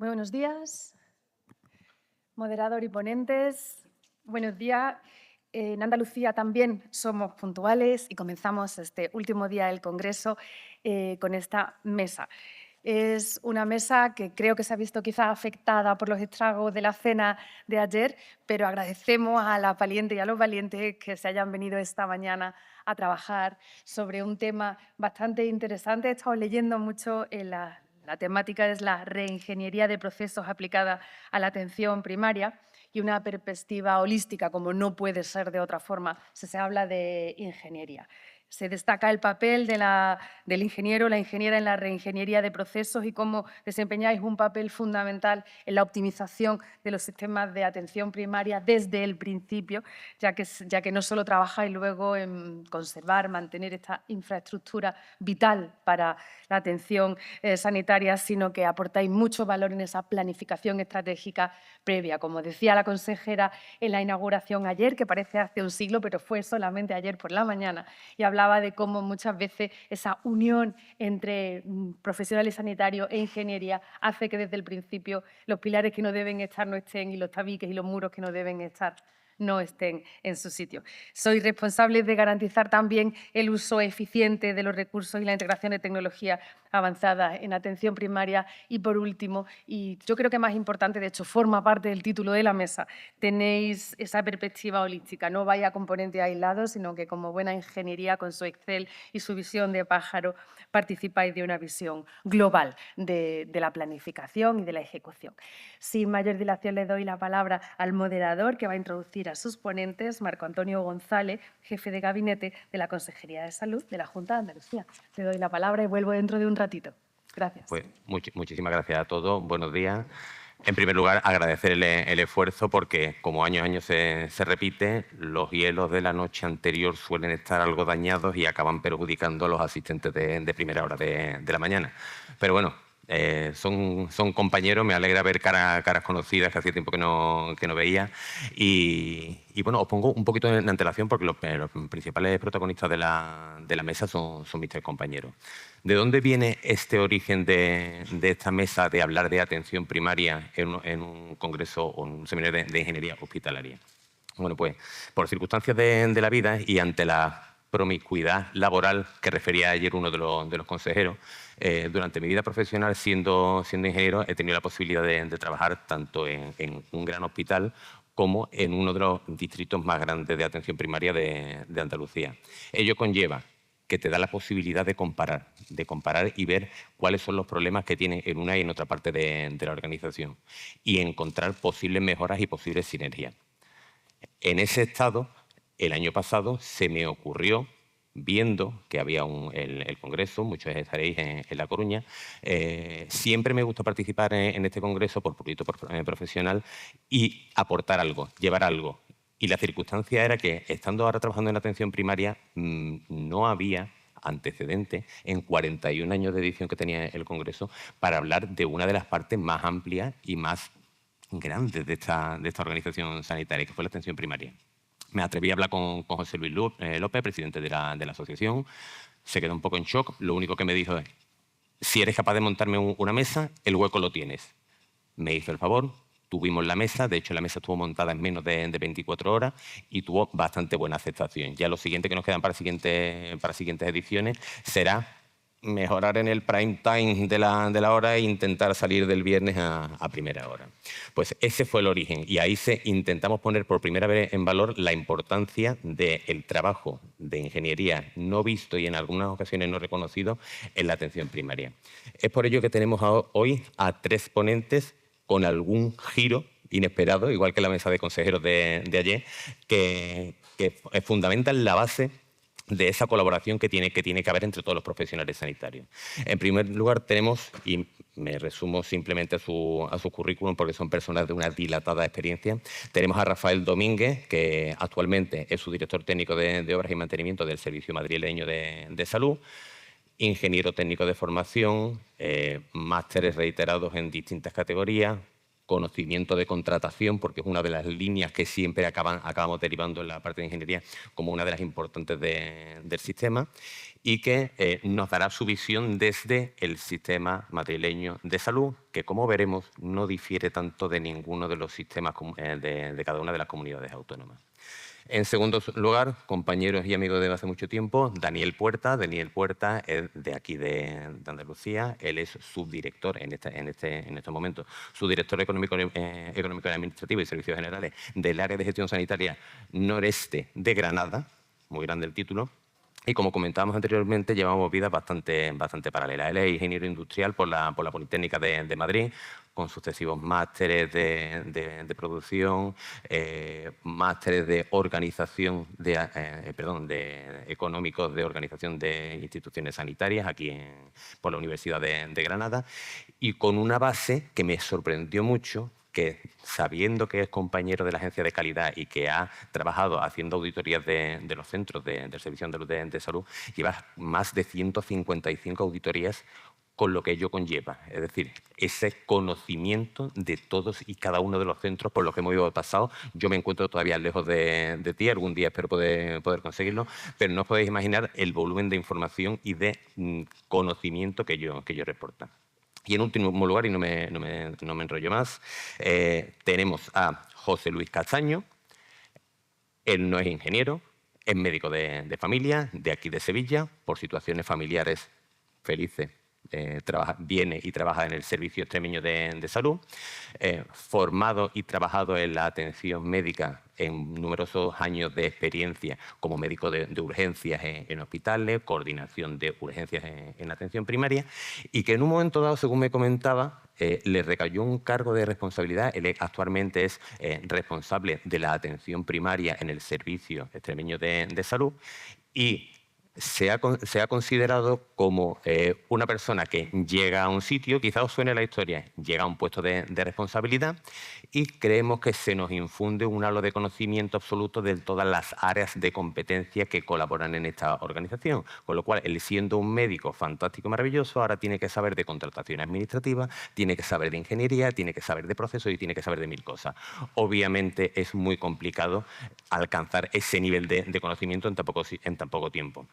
Muy buenos días, moderador y ponentes. Buenos días. En Andalucía también somos puntuales y comenzamos este último día del Congreso con esta mesa. Es una mesa que creo que se ha visto quizá afectada por los estragos de la cena de ayer, pero agradecemos a las valientes y a los valientes que se hayan venido esta mañana a trabajar sobre un tema bastante interesante. He estado leyendo mucho en la temática es la reingeniería de procesos aplicada a la atención primaria y una perspectiva holística, como no puede ser de otra forma, se habla de ingeniería. Se destaca el papel del ingeniero, la ingeniera en la reingeniería de procesos y cómo desempeñáis un papel fundamental en la optimización de los sistemas de atención primaria desde el principio, ya que no solo trabajáis luego en conservar, mantener esta infraestructura vital para la atención sanitaria, sino que aportáis mucho valor en esa planificación estratégica previa. Como decía la consejera en la inauguración ayer, que parece hace un siglo, pero fue solamente ayer por la mañana, y hablaba de cómo muchas veces esa unión entre profesionales sanitarios e ingeniería hace que desde el principio los pilares que no deben estar no estén y los tabiques y los muros que no deben estar no estén en su sitio. Soy responsable de garantizar también el uso eficiente de los recursos y la integración de tecnología avanzada en atención primaria. Y por último, y yo creo que más importante, de hecho forma parte del título de la mesa, tenéis esa perspectiva holística. No vaya a componentes aislados, sino que como buena ingeniería con su Excel y su visión de pájaro participáis de una visión global de la planificación y de la ejecución. Sin mayor dilación le doy la palabra al moderador que va a introducir a sus ponentes, Marco Antonio González, jefe de gabinete de la Consejería de Salud de la Junta de Andalucía. Le doy la palabra y vuelvo dentro de un ratito. Gracias. Pues muchísimas gracias a todos. Buenos días. En primer lugar, agradecer el esfuerzo porque, como año a año se repite, los hielos de la noche anterior suelen estar algo dañados y acaban perjudicando a los asistentes de primera hora de la mañana. Pero bueno, son compañeros, me alegra ver caras conocidas que hacía tiempo que no veía. Y bueno, os pongo un poquito en antelación porque los principales protagonistas de la mesa son mis tres compañeros. ¿De dónde viene este origen de esta mesa de hablar de atención primaria en un congreso o en un seminario de ingeniería hospitalaria? Bueno, pues por circunstancias de la vida y ante la promiscuidad laboral que refería ayer uno de los consejeros, durante mi vida profesional, siendo ingeniero, he tenido la posibilidad de trabajar tanto en un gran hospital como en uno de los distritos más grandes de atención primaria de Andalucía. Ello conlleva que te da la posibilidad de comparar y ver cuáles son los problemas que tiene en una y en otra parte de la organización y encontrar posibles mejoras y posibles sinergias. En ese estado, el año pasado, se me ocurrió, viendo que había el congreso, muchos estaréis en La Coruña, siempre me gusta participar en este congreso por proyecto profesional y aportar algo, llevar algo. Y la circunstancia era que, estando ahora trabajando en atención primaria, no había antecedente en 41 años de edición que tenía el Congreso para hablar de una de las partes más amplias y más grandes de esta organización sanitaria, que fue la atención primaria. Me atreví a hablar con José Luis López, presidente de la asociación. Se quedó un poco en shock. Lo único que me dijo es: si eres capaz de montarme una mesa, el hueco lo tienes. Me hizo el favor, tuvimos la mesa, de hecho la mesa estuvo montada en menos de 24 horas y tuvo bastante buena aceptación. Ya lo siguiente que nos quedan para siguientes ediciones será mejorar en el prime time de la hora e intentar salir del viernes a primera hora. Pues ese fue el origen y ahí intentamos poner por primera vez en valor la importancia del trabajo de ingeniería no visto y en algunas ocasiones no reconocido en la atención primaria. Es por ello que tenemos hoy a tres ponentes con algún giro inesperado, igual que la mesa de consejeros de ayer, que fundamentan la base de esa colaboración que tiene que haber entre todos los profesionales sanitarios. En primer lugar tenemos, y me resumo simplemente a su currículum porque son personas de una dilatada experiencia, tenemos a Rafael Domínguez, que actualmente es su director técnico de obras y mantenimiento del Servicio Madrileño de Salud, ingeniero técnico de formación, másteres reiterados en distintas categorías, conocimiento de contratación, porque es una de las líneas que siempre acabamos derivando en la parte de ingeniería como una de las importantes del sistema, y que nos dará su visión desde el sistema madrileño de salud, que, como veremos, no difiere tanto de ninguno de los sistemas de cada una de las comunidades autónomas. En segundo lugar, compañeros y amigos de hace mucho tiempo, Daniel Puerta. Daniel Puerta es de aquí de Andalucía. Él es subdirector en estos momentos, subdirector económico y administrativo y servicios generales del área de gestión sanitaria noreste de Granada. Muy grande el título. Y como comentábamos anteriormente, llevamos vidas bastante paralelas. Él es ingeniero industrial por la Politécnica de Madrid, con sucesivos másteres de producción, másteres de organización, económicos de organización de instituciones sanitarias aquí por la Universidad de Granada, y con una base que me sorprendió mucho, que sabiendo que es compañero de la Agencia de Calidad y que ha trabajado haciendo auditorías de los centros del Servicio Andaluz de Salud, lleva más de 155 auditorías, con lo que ello conlleva. Es decir, ese conocimiento de todos y cada uno de los centros por los que hemos pasado. Yo me encuentro todavía lejos de ti, algún día espero poder conseguirlo, pero no os podéis imaginar el volumen de información y de conocimiento que ello reporta. Y en último lugar, y no me enrollo más, tenemos a José Luis Castaño. Él no es ingeniero, es médico de familia, de aquí de Sevilla, por situaciones familiares felices. Viene y trabaja en el Servicio Extremeño de Salud, formado y trabajado en la atención médica en numerosos años de experiencia como médico de urgencias en hospitales, coordinación de urgencias en la atención primaria, y que en un momento dado, según me comentaba, le recayó un cargo de responsabilidad. Él actualmente es responsable de la atención primaria en el Servicio Extremeño de Salud, y se ha considerado como una persona que llega a un sitio, quizá os suene la historia, llega a un puesto de responsabilidad, y creemos que se nos infunde un halo de conocimiento absoluto de todas las áreas de competencia que colaboran en esta organización. Con lo cual, él, siendo un médico fantástico y maravilloso, ahora tiene que saber de contratación administrativa, tiene que saber de ingeniería, tiene que saber de procesos y tiene que saber de 1000 cosas. Obviamente es muy complicado alcanzar ese nivel de conocimiento en tan poco tiempo.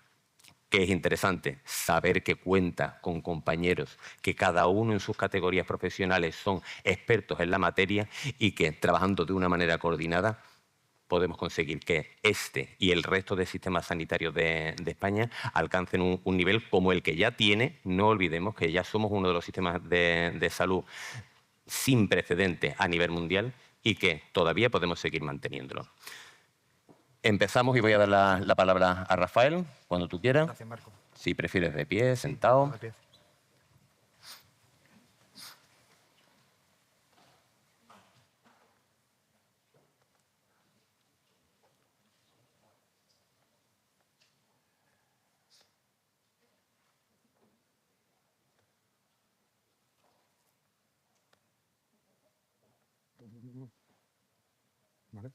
Que es interesante saber que cuenta con compañeros que cada uno en sus categorías profesionales son expertos en la materia, y que, trabajando de una manera coordinada, podemos conseguir que este y el resto de sistemas sanitarios de España alcancen un nivel como el que ya tiene. No olvidemos que ya somos uno de los sistemas de salud sin precedentes a nivel mundial, y que todavía podemos seguir manteniéndolo. Empezamos y voy a dar la palabra a Rafael, cuando tú quieras. Gracias, Marco. Si prefieres de pie, sentado. De pie. Vale.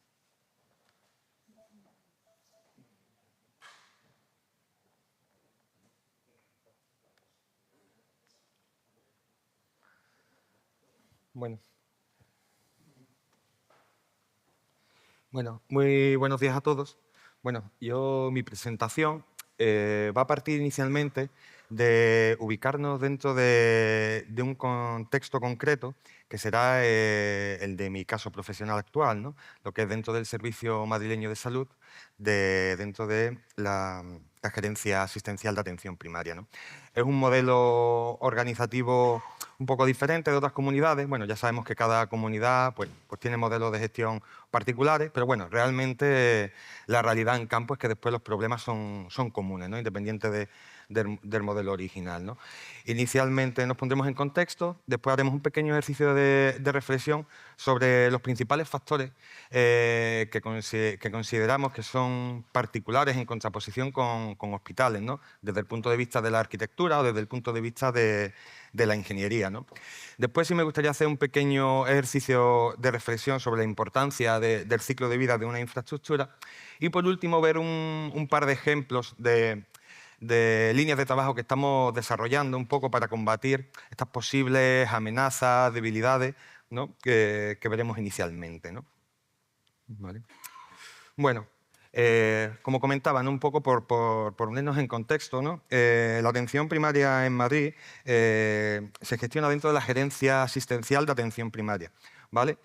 Bueno, muy buenos días a todos. Bueno, mi presentación va a partir inicialmente de ubicarnos dentro de un contexto concreto, que será el de mi caso profesional actual, ¿no? Lo que es dentro del Servicio Madrileño de Salud, dentro de la Gerencia Asistencial de Atención Primaria, ¿no? Es un modelo organizativo un poco diferente de otras comunidades. Bueno, ya sabemos que cada comunidad pues tiene modelos de gestión particulares, pero bueno, realmente la realidad en campo es que después los problemas son comunes, ¿no? Independiente del modelo original, ¿no? Inicialmente nos pondremos en contexto, después haremos un pequeño ejercicio de reflexión sobre los principales factores que consideramos que son particulares en contraposición con hospitales, ¿no? Desde el punto de vista de la arquitectura o desde el punto de vista de la ingeniería, ¿no? Después sí me gustaría hacer un pequeño ejercicio de reflexión sobre la importancia del ciclo de vida de una infraestructura, y por último ver un par de ejemplos de líneas de trabajo que estamos desarrollando un poco para combatir estas posibles amenazas, debilidades ¿no? que veremos inicialmente, ¿no? ¿Vale? Bueno, como comentaba, ¿no? Un poco por ponernos en contexto, ¿no? La atención primaria en Madrid se gestiona dentro de la Gerencia Asistencial de Atención Primaria, ¿vale?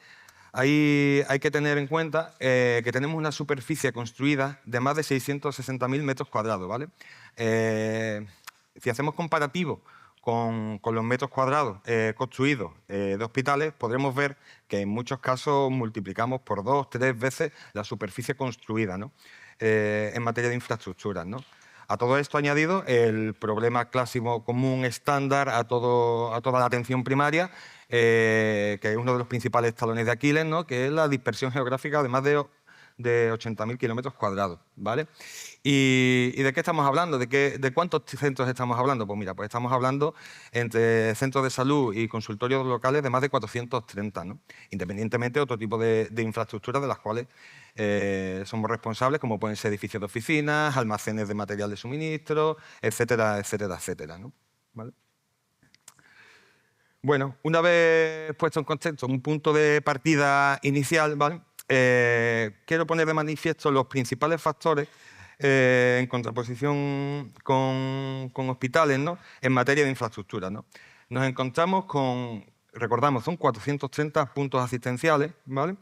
Ahí hay que tener en cuenta que tenemos una superficie construida de más de 660.000 metros cuadrados, ¿vale? Si hacemos comparativo con los metros cuadrados construidos de hospitales, podremos ver que en muchos casos multiplicamos por 2, 3 veces la superficie construida, ¿no? En materia de infraestructuras, ¿no? A todo esto añadido el problema clásico común estándar a toda la atención primaria, que es uno de los principales talones de Aquiles, ¿no? Que es la dispersión geográfica de más de 80.000 kilómetros cuadrados, ¿vale? ¿Y de qué estamos hablando? ¿De cuántos centros estamos hablando? Pues mira, pues estamos hablando entre centros de salud y consultorios locales de más de 430, ¿no? Independientemente de otro tipo de infraestructuras de las cuales somos responsables, como pueden ser edificios de oficinas, almacenes de material de suministro, etcétera, etcétera, etcétera, ¿no? ¿Vale? Bueno, una vez puesto en contexto un punto de partida inicial, ¿vale? Quiero poner de manifiesto los principales factores en contraposición con hospitales, ¿no? En materia de infraestructura, ¿no? Nos encontramos con, recordamos, son 430 puntos asistenciales, ¿vale?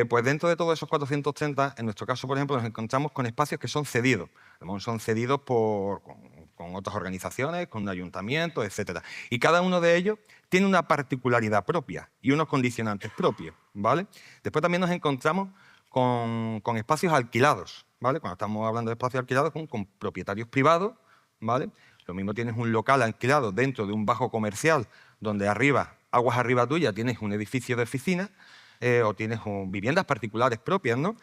Pues dentro de todos esos 430, en nuestro caso, por ejemplo, nos encontramos con espacios que son cedidos. Son cedidos con otras organizaciones, con un ayuntamiento, etcétera. Y cada uno de ellos tiene una particularidad propia y unos condicionantes propios, ¿vale? Después también nos encontramos con espacios alquilados, ¿vale? Cuando estamos hablando de espacios alquilados, con propietarios privados, ¿vale? Lo mismo tienes un local alquilado dentro de un bajo comercial donde arriba, aguas arriba tuya, tienes un edificio de oficina o tienes viviendas particulares propias, ¿no?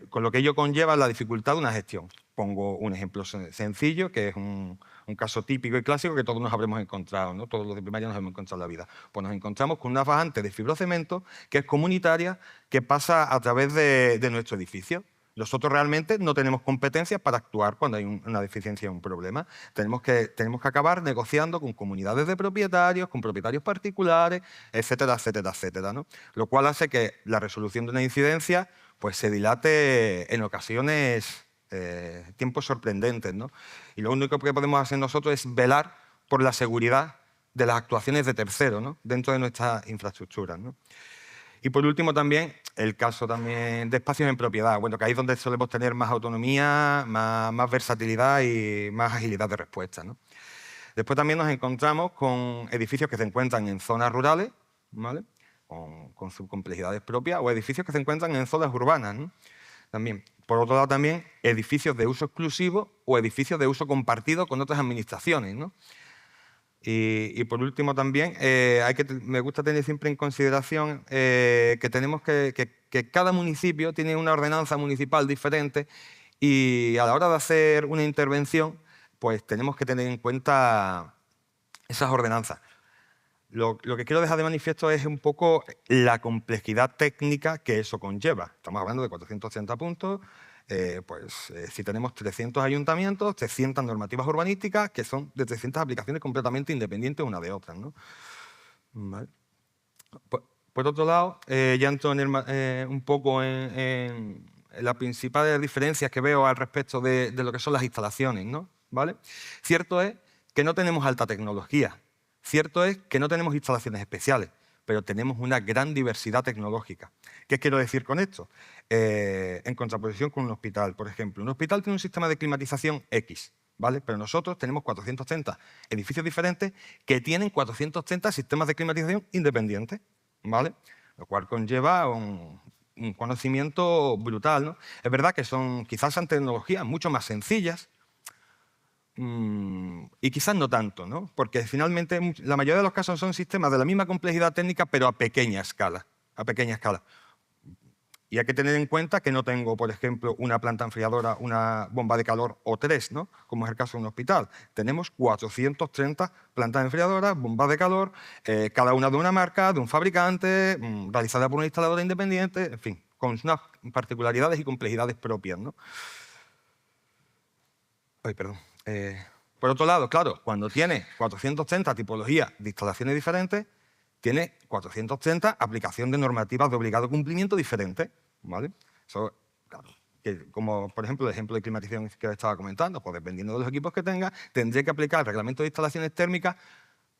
Con lo que ello conlleva la dificultad de una gestión. Pongo un ejemplo sencillo, que es un caso típico y clásico que todos nos habremos encontrado, ¿no? Todos los de primaria nos hemos encontrado en la vida. Pues nos encontramos con una bajante de fibrocemento que es comunitaria, que pasa a través de nuestro edificio. Nosotros realmente no tenemos competencias para actuar cuando hay una deficiencia o un problema. Tenemos que acabar negociando con comunidades de propietarios, con propietarios particulares, etcétera, etcétera, etcétera, ¿no? Lo cual hace que la resolución de una incidencia pues, se dilate en ocasiones tiempos sorprendentes, ¿no? Y lo único que podemos hacer nosotros es velar por la seguridad de las actuaciones de terceros, ¿no? Dentro de nuestras infraestructuras, ¿no? Y por último también el caso también de espacios en propiedad, bueno, que ahí es donde solemos tener más autonomía, más versatilidad y más agilidad de respuesta, ¿no? Después también nos encontramos con edificios que se encuentran en zonas rurales, ¿vale? Con sus complejidades propias, o edificios que se encuentran en zonas urbanas, ¿no? También. Por otro lado también edificios de uso exclusivo o edificios de uso compartido con otras administraciones, ¿no? Y por último también, me gusta tener siempre en consideración que tenemos que cada municipio tiene una ordenanza municipal diferente y a la hora de hacer una intervención, pues tenemos que tener en cuenta esas ordenanzas. Lo que quiero dejar de manifiesto es un poco la complejidad técnica que eso conlleva. Estamos hablando de 480 puntos, si tenemos 300 ayuntamientos, 300 normativas urbanísticas, que son de 300 aplicaciones completamente independientes una de otras, ¿no? ¿Vale? Por otro lado, ya entro un poco en las principales diferencias que veo al respecto de lo que son las instalaciones, ¿no? ¿Vale? Cierto es que no tenemos alta tecnología, cierto es que no tenemos instalaciones especiales, pero tenemos una gran diversidad tecnológica. ¿Qué quiero decir con esto? En contraposición con un hospital, por ejemplo. Un hospital tiene un sistema de climatización X, ¿vale? Pero nosotros tenemos 430 edificios diferentes que tienen 430 sistemas de climatización independientes, ¿vale? Lo cual conlleva un conocimiento brutal, ¿no? Es verdad que quizás son tecnologías mucho más sencillas, y quizás no tanto, ¿no? Porque finalmente la mayoría de los casos son sistemas de la misma complejidad técnica, pero a pequeña escala. Y hay que tener en cuenta que no tengo, por ejemplo, una planta enfriadora, una bomba de calor o 3, ¿no? Como es el caso de un hospital. Tenemos 430 plantas enfriadoras, bombas de calor, cada una de una marca, de un fabricante, realizada por una instaladora independiente, en fin, con unas particularidades y complejidades propias, ¿no? Ay, perdón. Por otro lado, claro, cuando tienes 430 tipologías de instalaciones diferentes, tiene 430 aplicación de normativas de obligado cumplimiento diferentes, ¿vale? Eso, claro, que como por ejemplo el ejemplo de climatización que os estaba comentando, pues dependiendo de los equipos que tenga, tendré que aplicar el reglamento de instalaciones térmicas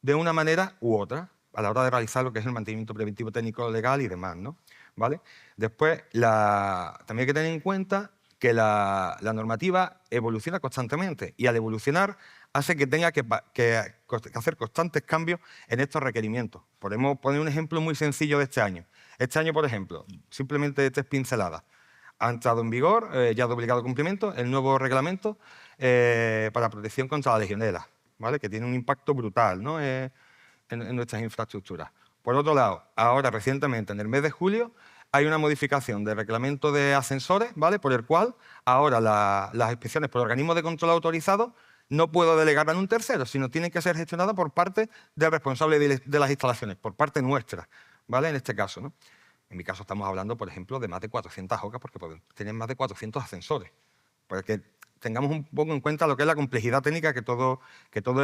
de una manera u otra a la hora de realizar lo que es el mantenimiento preventivo técnico legal y demás, ¿no? ¿Vale? Después, también hay que tener en cuenta que la normativa evoluciona constantemente y al evolucionar hace que tenga que hacer constantes cambios en estos requerimientos. Podemos poner un ejemplo muy sencillo de este año. Este año, por ejemplo, simplemente 3 pinceladas. Ha entrado en vigor, ya de obligado cumplimiento, el nuevo reglamento para protección contra la legionela, ¿vale? Que tiene un impacto brutal, ¿no? en nuestras infraestructuras. Por otro lado, ahora recientemente, en el mes de julio, hay una modificación del reglamento de ascensores, ¿vale? Por el cual ahora las inspecciones por organismos de control autorizados no puedo delegarla en un tercero, sino tienen que ser gestionadas por parte del responsable de las instalaciones, por parte nuestra, ¿vale? En este caso, ¿no? En mi caso estamos hablando, por ejemplo, de más de 400 OCA, porque tienen más de 400 ascensores. Para que tengamos un poco en cuenta lo que es la complejidad técnica que todo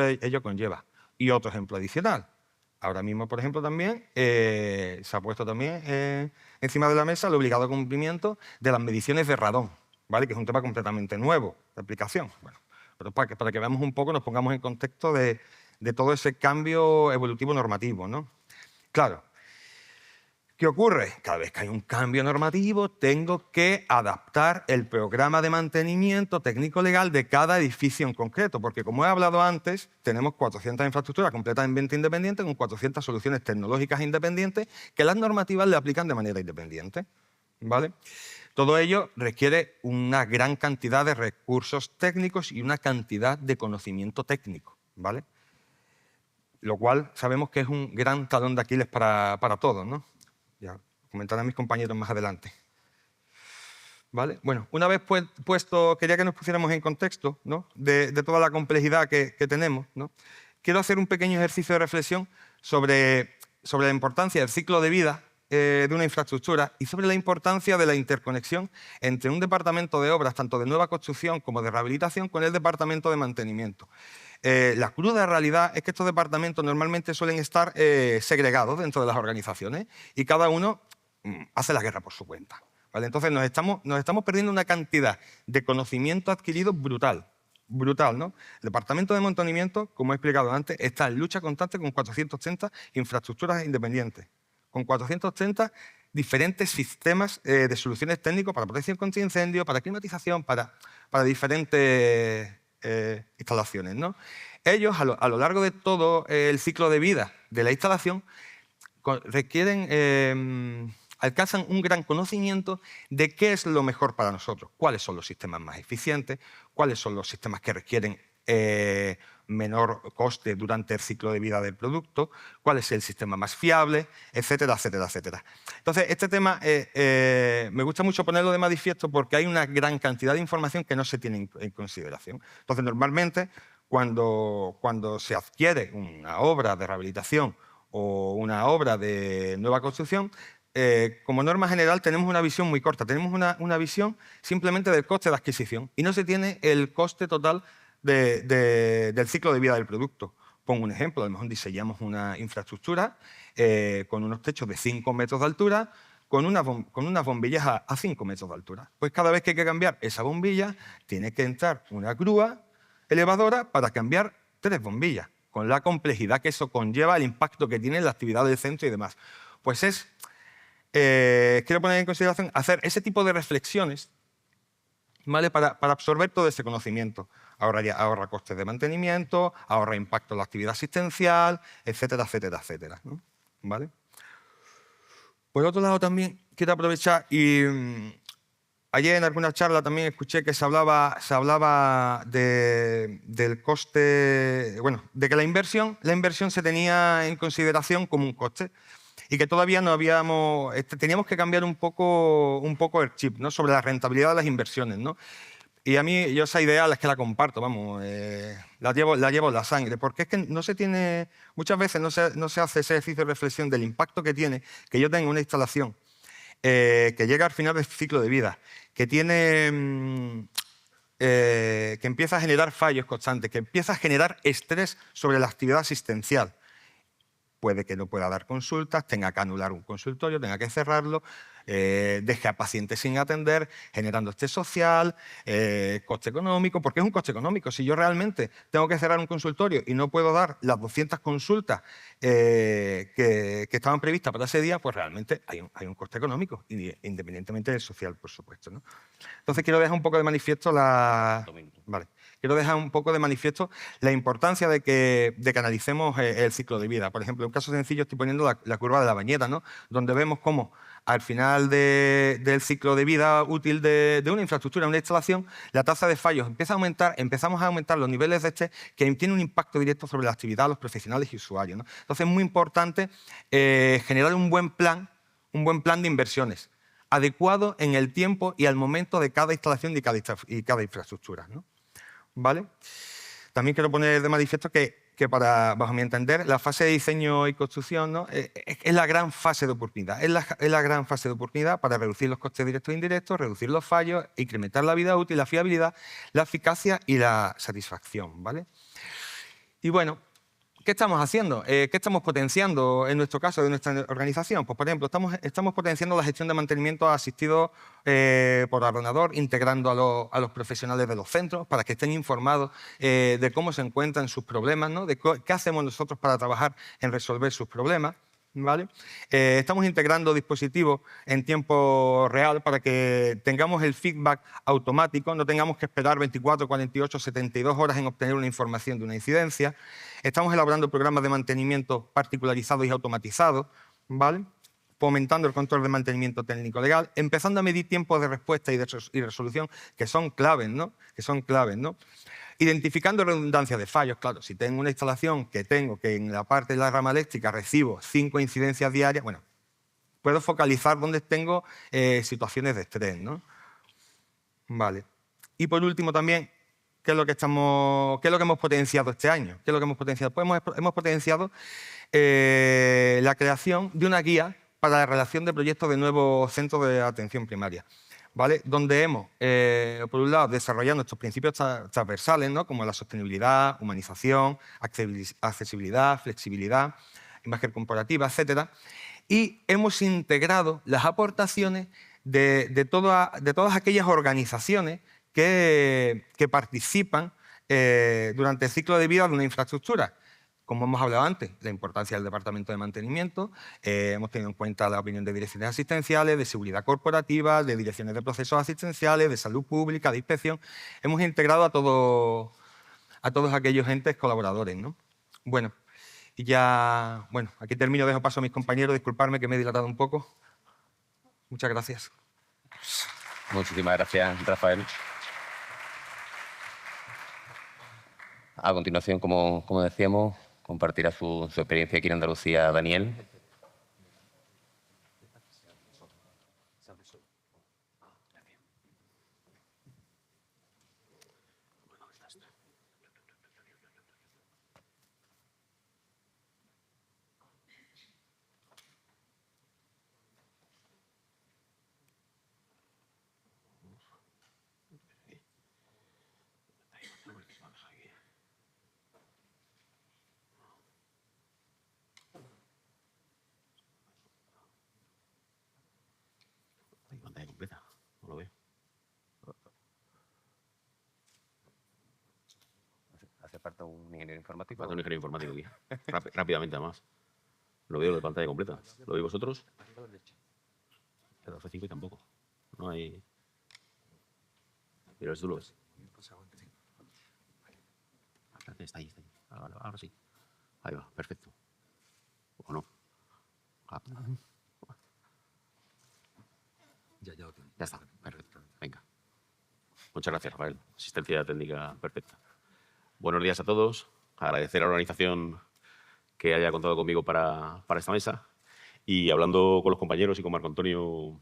ello conlleva. Y otro ejemplo adicional. Ahora mismo, por ejemplo, también se ha puesto también encima de la mesa el obligado cumplimiento de las mediciones de radón, ¿vale? Que es un tema completamente nuevo de aplicación. Bueno, pero para que veamos un poco, nos pongamos en contexto de todo ese cambio evolutivo normativo, ¿no? Claro, ¿qué ocurre? Cada vez que hay un cambio normativo, tengo que adaptar el programa de mantenimiento técnico-legal de cada edificio en concreto, porque como he hablado antes, tenemos 400 infraestructuras completamente independientes con 400 soluciones tecnológicas independientes que las normativas le aplican de manera independiente, ¿vale? Todo ello requiere una gran cantidad de recursos técnicos y una cantidad de conocimiento técnico, ¿vale? Lo cual sabemos que es un gran talón de Aquiles para todos, ¿no? Ya comentarán mis compañeros más adelante. ¿Vale? Bueno, una vez puesto, quería que nos pusiéramos en contexto, ¿no? de toda la complejidad que tenemos, ¿no? Quiero hacer un pequeño ejercicio de reflexión sobre la importancia del ciclo de vida de una infraestructura y sobre la importancia de la interconexión entre un departamento de obras, tanto de nueva construcción como de rehabilitación, con el departamento de mantenimiento. La cruda realidad es que estos departamentos normalmente suelen estar segregados dentro de las organizaciones y cada uno hace la guerra por su cuenta, ¿vale? Entonces nos estamos perdiendo una cantidad de conocimiento adquirido brutal, ¿no? El departamento de mantenimiento, como he explicado antes, está en lucha constante con 430 infraestructuras independientes, con 430 diferentes sistemas de soluciones técnicas para protección contra incendio, para climatización, para diferentes instalaciones, ¿no? Ellos, a lo largo de todo el ciclo de vida de la instalación, alcanzan un gran conocimiento de qué es lo mejor para nosotros, cuáles son los sistemas más eficientes, cuáles son los sistemas que requieren menor coste durante el ciclo de vida del producto, cuál es el sistema más fiable, etcétera, etcétera, etcétera. Entonces, este tema me gusta mucho ponerlo de manifiesto porque hay una gran cantidad de información que no se tiene en consideración. Entonces, normalmente, cuando se adquiere una obra de rehabilitación o una obra de nueva construcción, como norma general tenemos una visión muy corta, tenemos una visión simplemente del coste de adquisición y no se tiene el coste total del ciclo de vida del producto. Pongo un ejemplo, a lo mejor diseñamos una infraestructura con unos techos de 5 metros de altura, con unas bombillas a 5 metros de altura. Pues cada vez que hay que cambiar esa bombilla, tiene que entrar una grúa elevadora para cambiar 3 bombillas, con la complejidad que eso conlleva, el impacto que tiene en la actividad del centro y demás. Pues quiero poner en consideración hacer ese tipo de reflexiones, ¿vale? Para absorber todo ese conocimiento. Ahorra costes de mantenimiento, ahorra impacto en la actividad asistencial, etcétera, etcétera, etcétera, ¿no? ¿Vale? Por otro lado, también quiero aprovechar y ayer en alguna charla también escuché que se hablaba del coste, bueno, de que la inversión se tenía en consideración como un coste y que todavía no teníamos que cambiar un poco el chip, ¿no? Sobre la rentabilidad de las inversiones, ¿no? Y a mí, yo esa idea es que la comparto, vamos, la llevo en la sangre, porque es que muchas veces no se hace ese ejercicio de reflexión del impacto que tiene que yo tenga una instalación que llega al final del ciclo de vida, que empieza a generar fallos constantes, que empieza a generar estrés sobre la actividad asistencial puede que no pueda dar consultas, tenga que anular un consultorio, tenga que cerrarlo, deje a pacientes sin atender, generando estrés social, coste económico, porque es un coste económico. Si yo realmente tengo que cerrar un consultorio y no puedo dar las 200 consultas que estaban previstas para ese día, pues realmente hay un coste económico, independientemente del social, por supuesto, ¿no? Entonces quiero dejar un poco de manifiesto Quiero dejar un poco de manifiesto la importancia de que analicemos el ciclo de vida. Por ejemplo, en un caso sencillo estoy poniendo la curva de la bañera, ¿no? Donde vemos cómo al final del ciclo de vida útil de una infraestructura, una instalación, la tasa de fallos empieza a aumentar, empezamos a aumentar los niveles de estrés que tienen un impacto directo sobre la actividad de los profesionales y usuarios, ¿no? Entonces es muy importante generar un buen plan de inversiones, adecuado en el tiempo y al momento de cada instalación y cada infraestructura, ¿no? ¿Vale? También quiero poner de manifiesto que bajo mi entender, la fase de diseño y construcción, ¿no? es la gran fase de oportunidad. Es la gran fase de oportunidad para reducir los costes directos e indirectos, reducir los fallos, incrementar la vida útil, la fiabilidad, la eficacia y la satisfacción, ¿vale? Y bueno, ¿qué estamos haciendo? ¿Qué estamos potenciando en nuestro caso de nuestra organización? Pues, por ejemplo, estamos potenciando la gestión de mantenimiento asistido por ordenador, integrando a los profesionales de los centros para que estén informados de cómo se encuentran sus problemas, ¿no? De qué hacemos nosotros para trabajar en resolver sus problemas, ¿vale? Estamos integrando dispositivos en tiempo real para que tengamos el feedback automático, no tengamos que esperar 24, 48, 72 horas en obtener una información de una incidencia. Estamos elaborando programas de mantenimiento particularizados y automatizados, ¿vale? Fomentando el control de mantenimiento técnico legal, empezando a medir tiempos de respuesta y resolución que son claves, ¿no? Identificando redundancia de fallos. Claro, si tengo una instalación que en la parte de la rama eléctrica recibo 5 incidencias diarias, bueno, puedo focalizar dónde tengo situaciones de estrés, ¿no? Vale. Y por último también, ¿qué es lo que hemos potenciado este año? ¿Qué es lo que hemos potenciado? Pues hemos potenciado la creación de una guía para la redacción de proyectos de nuevos centros de atención primaria, ¿vale? Donde hemos, por un lado, desarrollado nuestros principios transversales, ¿no? Como la sostenibilidad, humanización, accesibilidad, flexibilidad, imagen corporativa, etcétera. Y hemos integrado las aportaciones de todas aquellas organizaciones que participan durante el ciclo de vida de una infraestructura. Como hemos hablado antes, la importancia del Departamento de Mantenimiento, hemos tenido en cuenta la opinión de direcciones asistenciales, de seguridad corporativa, de direcciones de procesos asistenciales, de salud pública, de inspección. Hemos integrado a todos aquellos entes colaboradores, ¿no? Bueno, y ya, bueno, aquí termino, dejo paso a mis compañeros, disculparme que me he dilatado un poco. Muchas gracias. Muchísimas gracias, Rafael. A continuación, como decíamos, compartirá su experiencia aquí en Andalucía Daniel. Pantalla completa, no lo veo. Hace falta un ingeniero informático. Falta un ingeniero informático aquí. Rápidamente, además. Lo veo de pantalla completa. ¿Lo veis vosotros? El F5 y tampoco. No hay... Pero tú lo ves. Está ahí. Ahora sí. Ahí va, perfecto. ¿O no? Ya lo tengo. Ya está, perfecto. Venga. Muchas gracias, Rafael. Asistencia técnica perfecta. Buenos días a todos. Agradecer a la organización que haya contado conmigo para esta mesa. Y hablando con los compañeros y con Marco Antonio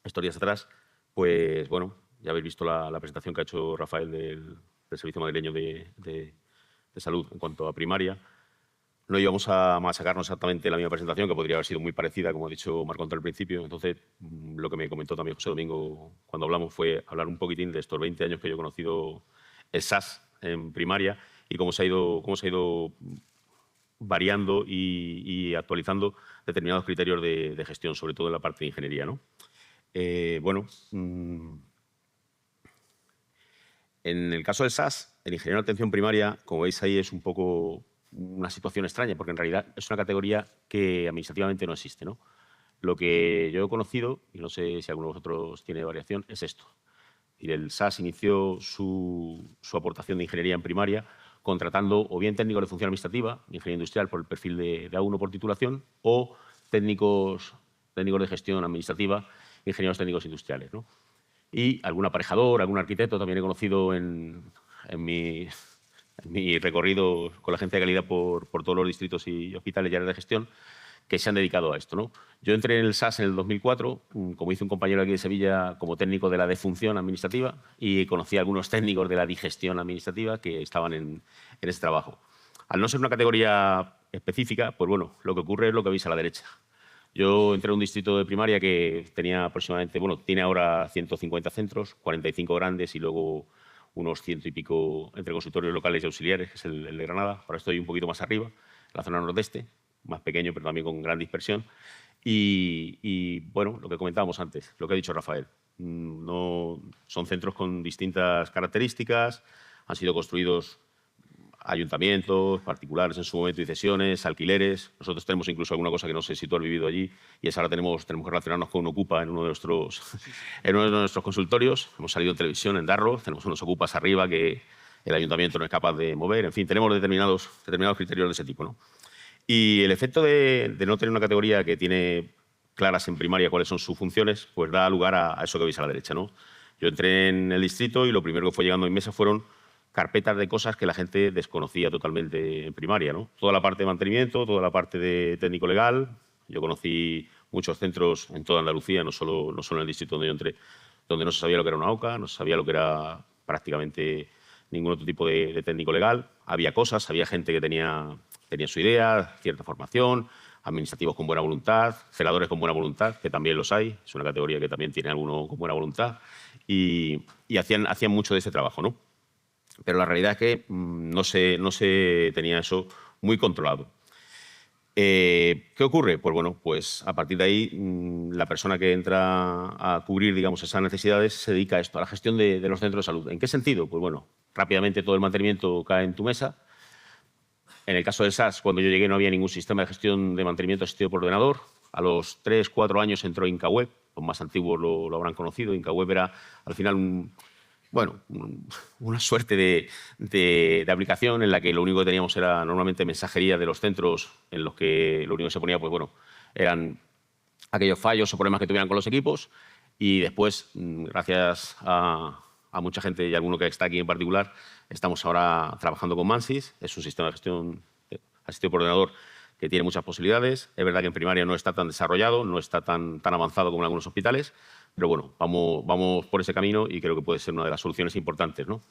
estos días atrás, pues bueno, ya habéis visto la presentación que ha hecho Rafael del Servicio Madrileño de Salud en cuanto a primaria. No íbamos a machacarnos exactamente la misma presentación, que podría haber sido muy parecida, como ha dicho Marco Antonio al principio. Entonces, lo que me comentó también José Domingo cuando hablamos fue hablar un poquitín de estos 20 años que yo he conocido el SAS en primaria y cómo se ha ido variando y actualizando determinados criterios de gestión, sobre todo en la parte de ingeniería, ¿no? En el caso del SAS, el ingeniero de atención primaria, como veis ahí, es un poco una situación extraña, porque en realidad es una categoría que administrativamente no existe, ¿no? Lo que yo he conocido, y no sé si alguno de vosotros tiene variación, es esto. Y el SAS inició su aportación de ingeniería en primaria contratando o bien técnicos de función administrativa, ingeniería industrial por el perfil de A1 por titulación, o técnicos de gestión administrativa, ingenieros técnicos industriales, ¿no? Y algún aparejador, algún arquitecto también he conocido en mi recorrido con la agencia de calidad por todos los distritos y hospitales y áreas de gestión que se han dedicado a esto, ¿no? Yo entré en el SAS en el 2004, como hizo un compañero aquí de Sevilla, como técnico de la defunción administrativa, y conocí a algunos técnicos de la digestión administrativa que estaban en ese trabajo. Al no ser una categoría específica, pues bueno, lo que ocurre es lo que veis a la derecha. Yo entré en un distrito de primaria que tenía aproximadamente, bueno, tiene ahora 150 centros, 45 grandes y luego unos 100 y pico entre consultorios locales y auxiliares, que es el de Granada. Ahora estoy un poquito más arriba, en la zona nordeste, más pequeño, pero también con gran dispersión. Y bueno, lo que comentábamos antes, lo que ha dicho Rafael. No, son centros con distintas características, han sido construidos ayuntamientos, particulares en su momento y cesiones, alquileres. Nosotros tenemos incluso alguna cosa que no sé si tú has vivido allí y es ahora tenemos que relacionarnos con un Ocupa en uno de nuestros consultorios. Hemos salido en televisión en Darro, tenemos unos Ocupas arriba que el ayuntamiento no es capaz de mover. En fin, tenemos determinados criterios de ese tipo, ¿no? Y el efecto de no tener una categoría que tiene claras en primaria cuáles son sus funciones, pues da lugar a eso que veis a la derecha, ¿no? Yo entré en el distrito y lo primero que fue llegando a mi mesa fueron carpetas de cosas que la gente desconocía totalmente en primaria, ¿no? Toda la parte de mantenimiento, toda la parte de técnico legal. Yo conocí muchos centros en toda Andalucía, no solo en el distrito donde yo entré, donde no se sabía lo que era una OCA, no se sabía lo que era prácticamente ningún otro tipo de técnico legal. Había cosas, había gente que tenía su idea, cierta formación, administrativos con buena voluntad, celadores con buena voluntad, que también los hay, es una categoría que también tiene alguno con buena voluntad, y hacían mucho de ese trabajo, ¿no? Pero la realidad es que no se tenía eso muy controlado. ¿Qué ocurre? Pues bueno, pues a partir de ahí la persona que entra a cubrir, digamos, esas necesidades se dedica a esto, a la gestión de los centros de salud. ¿En qué sentido? Pues bueno, rápidamente todo el mantenimiento cae en tu mesa. En el caso del SAS, cuando yo llegué no había ningún sistema de gestión de mantenimiento asistido por ordenador. A los 3 o 4 años entró Incaweb, los más antiguos lo habrán conocido. Incaweb era al final una suerte de aplicación en la que lo único que teníamos era normalmente mensajería de los centros en los que lo único que se ponía, pues bueno, eran aquellos fallos o problemas que tuvieran con los equipos y después, gracias a mucha gente y a alguno que está aquí en particular, estamos ahora trabajando con Mansys. Es un sistema de gestión asistido por ordenador que tiene muchas posibilidades. Es verdad que en primaria no está tan desarrollado, no está tan avanzado como en algunos hospitales, pero bueno, vamos por ese camino y creo que puede ser una de las soluciones importantes, ¿no?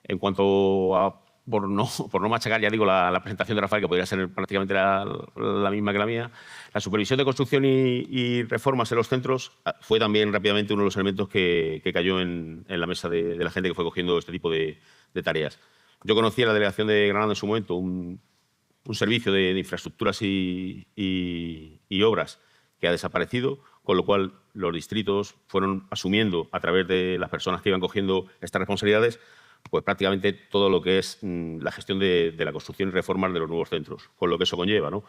En cuanto a, por no machacar, ya digo, la presentación de Rafael, que podría ser prácticamente la misma que la mía, la supervisión de construcción y reformas en los centros fue también rápidamente uno de los elementos que cayó en la mesa de la gente que fue cogiendo este tipo de tareas. Yo conocí a la delegación de Granada en su momento, un servicio de infraestructuras y obras que ha desaparecido, con lo cual los distritos fueron asumiendo a través de las personas que iban cogiendo estas responsabilidades pues prácticamente todo lo que es la gestión de la construcción y reformas de los nuevos centros, con lo que eso conlleva, ¿no?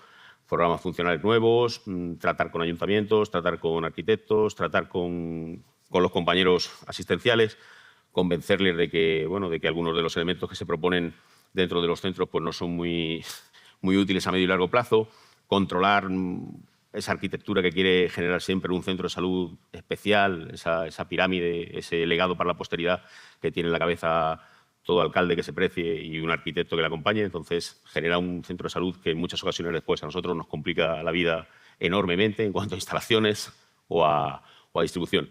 Programas funcionales nuevos, tratar con ayuntamientos, tratar con arquitectos, tratar con los compañeros asistenciales, convencerles de que algunos de los elementos que se proponen dentro de los centros pues no son muy útiles a medio y largo plazo, controlar esa arquitectura que quiere generar siempre un centro de salud especial, esa pirámide, ese legado para la posteridad que tiene en la cabeza todo alcalde que se precie y un arquitecto que le acompañe. Entonces, genera un centro de salud que en muchas ocasiones después a nosotros nos complica la vida enormemente en cuanto a instalaciones o a distribución.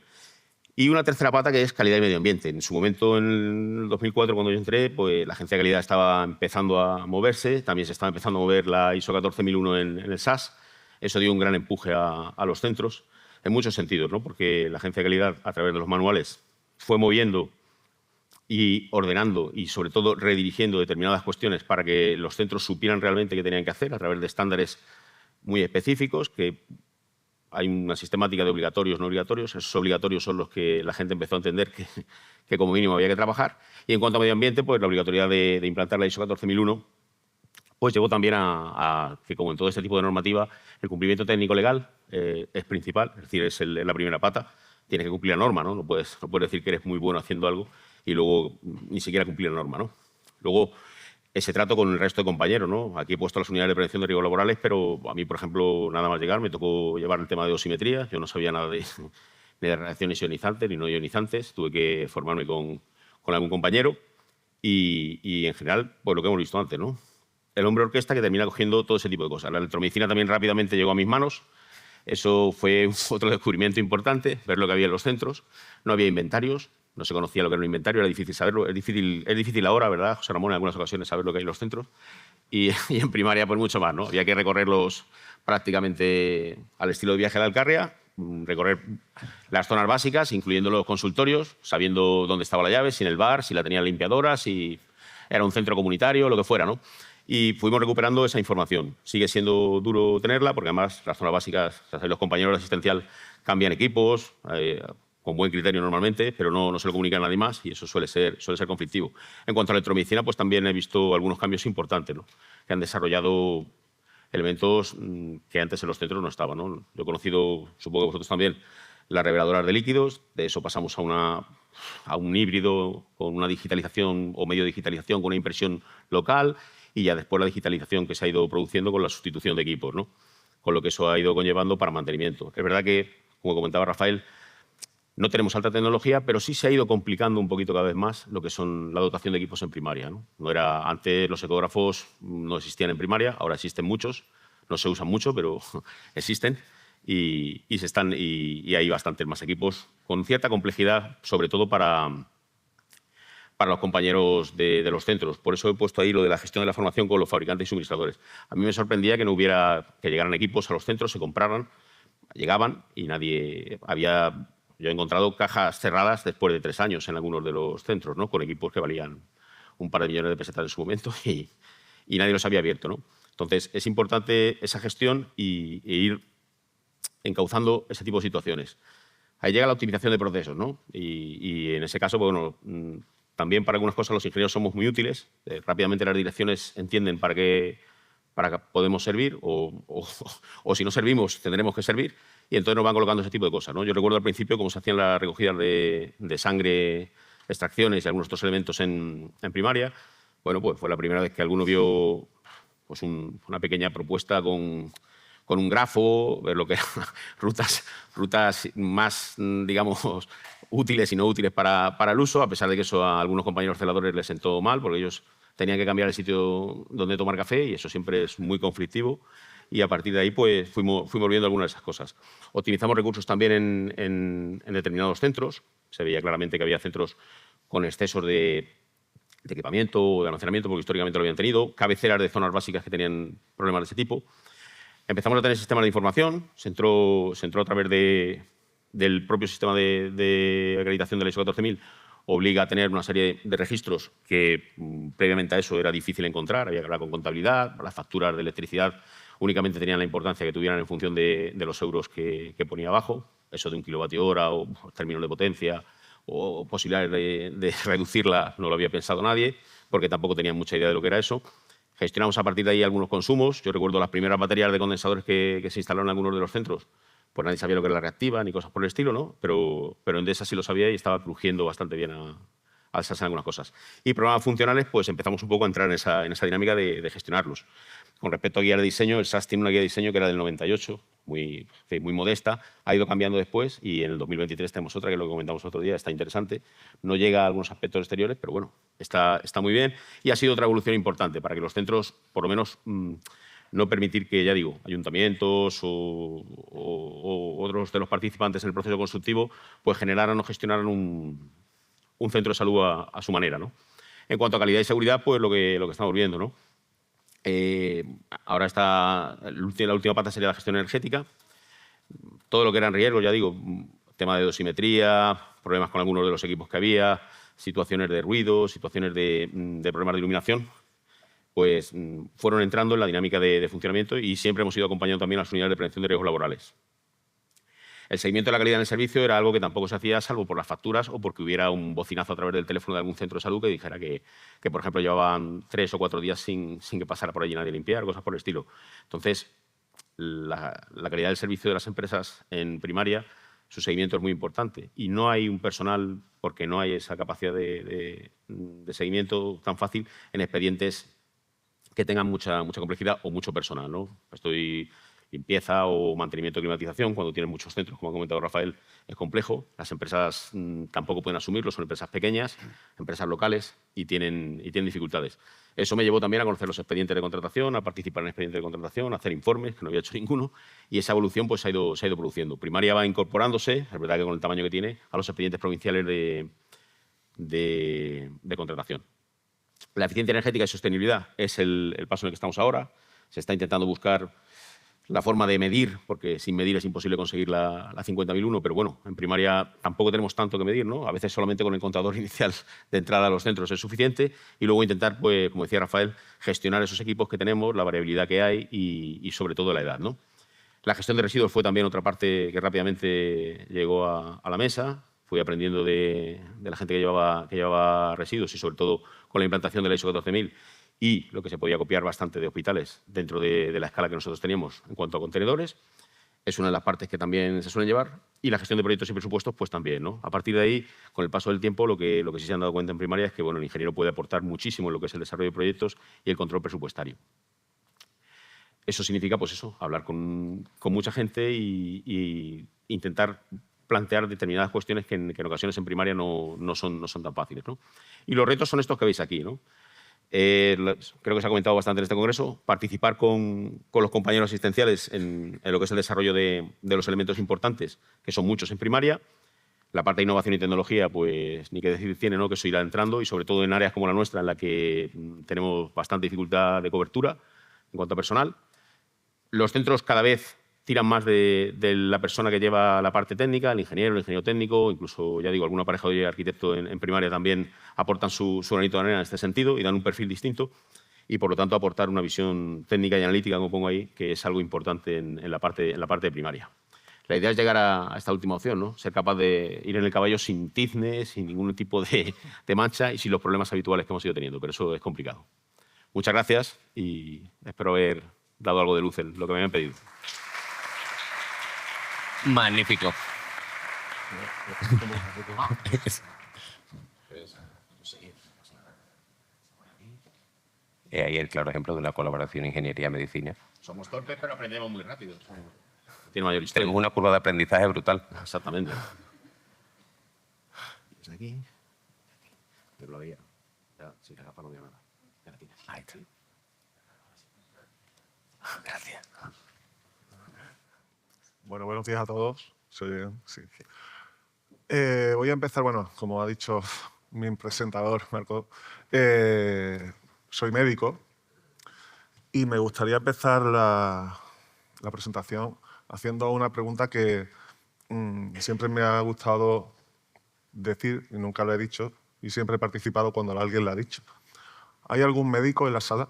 Y una tercera pata que es calidad y medio ambiente. En su momento, en el 2004, cuando yo entré, pues la agencia de calidad estaba empezando a moverse, también se estaba empezando a mover la ISO 14001 en el SAS. Eso dio un gran empuje a los centros, en muchos sentidos, ¿no? Porque la agencia de calidad, a través de los manuales, fue moviendo y ordenando y, sobre todo, redirigiendo determinadas cuestiones para que los centros supieran realmente qué tenían que hacer a través de estándares muy específicos, que hay una sistemática de obligatorios, no obligatorios. Esos obligatorios son los que la gente empezó a entender que como mínimo había que trabajar. Y en cuanto a medio ambiente, pues la obligatoriedad de implantar la ISO 14001 pues llevó también a que, como en todo este tipo de normativa, el cumplimiento técnico-legal es principal, es decir, es la primera pata. Tienes que cumplir la norma, ¿no? No puedes decir que eres muy bueno haciendo algo y luego ni siquiera cumplir la norma, ¿no? Luego, ese trato con el resto de compañeros, ¿no? Aquí he puesto las unidades de prevención de riesgos laborales, pero a mí, por ejemplo, nada más llegar, me tocó llevar el tema de dosimetría. Yo no sabía nada ni de reacciones ionizantes ni no ionizantes. Tuve que formarme con algún compañero y, en general, pues lo que hemos visto antes, ¿no? El hombre orquesta que termina cogiendo todo ese tipo de cosas. La electromedicina también rápidamente llegó a mis manos. Eso fue otro descubrimiento importante, ver lo que había en los centros. No había inventarios, no se conocía lo que era un inventario, era difícil saberlo. Es difícil ahora, ¿verdad, José Ramón, en algunas ocasiones saber lo que hay en los centros? Y en primaria, pues mucho más, ¿no? Había que recorrerlos prácticamente al estilo de viaje a la Alcarria, recorrer las zonas básicas, incluyendo los consultorios, sabiendo dónde estaba la llave, si en el bar, si la tenía limpiadora, si era un centro comunitario, lo que fuera, ¿no? Y fuimos recuperando esa información. Sigue siendo duro tenerla, porque además las zonas básicas, o sea, los compañeros de asistencial cambian equipos, con buen criterio normalmente, pero no se lo comunica a nadie más y eso suele ser conflictivo. En cuanto a la electromedicina, pues también he visto algunos cambios importantes, ¿no? Que han desarrollado elementos que antes en los centros no estaban, ¿no? Yo he conocido, supongo que vosotros también, las reveladoras de líquidos. De eso pasamos a un híbrido con una digitalización o medio digitalización con una impresión local, y ya después la digitalización que se ha ido produciendo con la sustitución de equipos, ¿no? Con lo que eso ha ido conllevando para mantenimiento. Es verdad que, como comentaba Rafael, no tenemos alta tecnología, pero sí se ha ido complicando un poquito cada vez más lo que son la dotación de equipos en primaria, ¿no? Antes los ecógrafos no existían en primaria, ahora existen muchos, no se usan mucho, pero existen y hay bastantes más equipos con cierta complejidad, sobre todo para los compañeros de los centros. Por eso he puesto ahí lo de la gestión de la formación con los fabricantes y suministradores. A mí me sorprendía que llegaran equipos a los centros, se compraran, llegaban y yo he encontrado cajas cerradas después de 3 años en algunos de los centros, ¿no? Con equipos que valían un par de millones de pesetas en su momento y nadie los había abierto, ¿no? Entonces, es importante esa gestión e ir encauzando ese tipo de situaciones. Ahí llega la optimización de procesos, ¿no? Y en ese caso, bueno, también para algunas cosas los ingenieros somos muy útiles. Rápidamente las direcciones entienden para qué podemos servir o si no servimos tendremos que servir y entonces nos van colocando ese tipo de cosas, ¿no? Yo recuerdo al principio cómo se hacían las recogidas de sangre, extracciones y algunos otros elementos en primaria. Bueno, pues fue la primera vez que alguno vio pues una pequeña propuesta con un grafo, ver lo que eran rutas más, digamos, útiles y no útiles para el uso, a pesar de que eso a algunos compañeros celadores les sentó mal, porque ellos tenían que cambiar el sitio donde tomar café y eso siempre es muy conflictivo. Y a partir de ahí pues, fuimos viendo algunas de esas cosas. Optimizamos recursos también en determinados centros. Se veía claramente que había centros con excesos de equipamiento o de almacenamiento, porque históricamente lo habían tenido, cabeceras de zonas básicas que tenían problemas de ese tipo. Empezamos a tener sistemas de información, se entró a través del propio sistema de acreditación de la ISO 14000, obliga a tener una serie de registros que previamente a eso era difícil encontrar, había que hablar con contabilidad, las facturas de electricidad únicamente tenían la importancia que tuvieran en función de los euros que ponía abajo, eso de 1 kWh o términos de potencia o posibilidades de reducirla no lo había pensado nadie, porque tampoco tenían mucha idea de lo que era eso. Gestionamos a partir de ahí algunos consumos. Yo recuerdo las primeras baterías de condensadores que se instalaron en algunos de los centros, pues nadie sabía lo que era la reactiva ni cosas por el estilo, ¿no? Pero Endesa sí lo sabía y estaba crujiendo bastante bien alzarse en algunas cosas. Y programas funcionales, pues empezamos un poco a entrar en esa dinámica de gestionarlos. Con respecto a guías de diseño, el SAS tiene una guía de diseño que era del 98, muy modesta, ha ido cambiando después y en el 2023 tenemos otra, que es lo que comentamos otro día, está interesante. No llega a algunos aspectos exteriores, pero bueno, está muy bien y ha sido otra evolución importante para que los centros, por lo menos, no permitir que, ya digo, ayuntamientos o otros de los participantes en el proceso constructivo pues generaran o gestionaran un centro de salud a su manera, ¿no? En cuanto a calidad y seguridad, pues lo que estamos viendo, ¿no? Ahora la última pata sería la gestión energética. Todo lo que eran riesgos, ya digo, tema de dosimetría, problemas con algunos de los equipos que había, situaciones de ruido, situaciones de problemas de iluminación, pues fueron entrando en la dinámica de funcionamiento y siempre hemos ido acompañando también a las unidades de prevención de riesgos laborales. El seguimiento de la calidad en el servicio era algo que tampoco se hacía salvo por las facturas o porque hubiera un bocinazo a través del teléfono de algún centro de salud que dijera que por ejemplo, llevaban 3 o 4 días sin que pasara por allí nadie a limpiar, cosas por el estilo. Entonces, la calidad del servicio de las empresas en primaria, su seguimiento es muy importante. Y no hay un personal, porque no hay esa capacidad de seguimiento tan fácil en expedientes que tengan mucha complejidad o mucho personal, ¿no? Limpieza o mantenimiento de climatización, cuando tienen muchos centros, como ha comentado Rafael, es complejo. Las empresas tampoco pueden asumirlo, son empresas pequeñas, empresas locales y tienen dificultades. Eso me llevó también a conocer los expedientes de contratación, a participar en expedientes de contratación, a hacer informes, que no había hecho ninguno, y esa evolución pues, se ha ido produciendo. Primaria va incorporándose, es verdad que con el tamaño que tiene, a los expedientes provinciales de contratación. La eficiencia energética y sostenibilidad es el paso en el que estamos ahora. Se está intentando buscar la forma de medir, porque sin medir es imposible conseguir la 50.001, pero bueno, en primaria tampoco tenemos tanto que medir, ¿no? A veces solamente con el contador inicial de entrada a los centros es suficiente y luego intentar, pues, como decía Rafael, gestionar esos equipos que tenemos, la variabilidad que hay y sobre todo la edad, ¿no? La gestión de residuos fue también otra parte que rápidamente llegó a la mesa. Fui aprendiendo de la gente que llevaba residuos y sobre todo con la implantación de la ISO 14000 y lo que se podía copiar bastante de hospitales dentro de la escala que nosotros teníamos en cuanto a contenedores. Es una de las partes que también se suelen llevar. Y la gestión de proyectos y presupuestos, pues también, ¿no? A partir de ahí, con el paso del tiempo, lo que sí se han dado cuenta en primaria es que bueno, el ingeniero puede aportar muchísimo en lo que es el desarrollo de proyectos y el control presupuestario. Eso significa, pues eso, hablar con mucha gente y intentar plantear determinadas cuestiones que en ocasiones en primaria no son tan fáciles, ¿no? Y los retos son estos que veis aquí, ¿no? Creo que se ha comentado bastante en este congreso, participar con los compañeros asistenciales en lo que es el desarrollo de los elementos importantes, que son muchos en primaria. La parte de innovación y tecnología, pues ni que decir tiene, ¿no? Que eso irá entrando y sobre todo en áreas como la nuestra, en la que tenemos bastante dificultad de cobertura en cuanto a personal. Los centros cada vez tiran más de la persona que lleva la parte técnica, el ingeniero técnico, incluso, ya digo, alguna pareja de arquitecto en primaria también aportan su granito de arena en este sentido y dan un perfil distinto y, por lo tanto, aportar una visión técnica y analítica, como pongo ahí, que es algo importante en la parte de primaria. La idea es llegar a esta última opción, ¿no? Ser capaz de ir en el caballo sin tiznes, sin ningún tipo de mancha y sin los problemas habituales que hemos ido teniendo, pero eso es complicado. Muchas gracias y espero haber dado algo de luz en lo que me habían pedido. Magnífico. Ahí el claro ejemplo de una colaboración ingeniería-medicina. Somos torpes, pero aprendemos muy rápido. Tiene mayor historia. Tenemos una curva de aprendizaje brutal. Exactamente. ¿Es aquí? Pero lo veía. Ya, si la gafa no veo nada. Ya la tienes. Ahí está. Gracias. Bueno, buenos días a todos. ¿Se oye bien? Sí. Voy a empezar, bueno, como ha dicho mi presentador, Marco, soy médico y me gustaría empezar la presentación haciendo una pregunta que siempre me ha gustado decir y nunca lo he dicho y siempre he participado cuando alguien lo ha dicho. ¿Hay algún médico en la sala?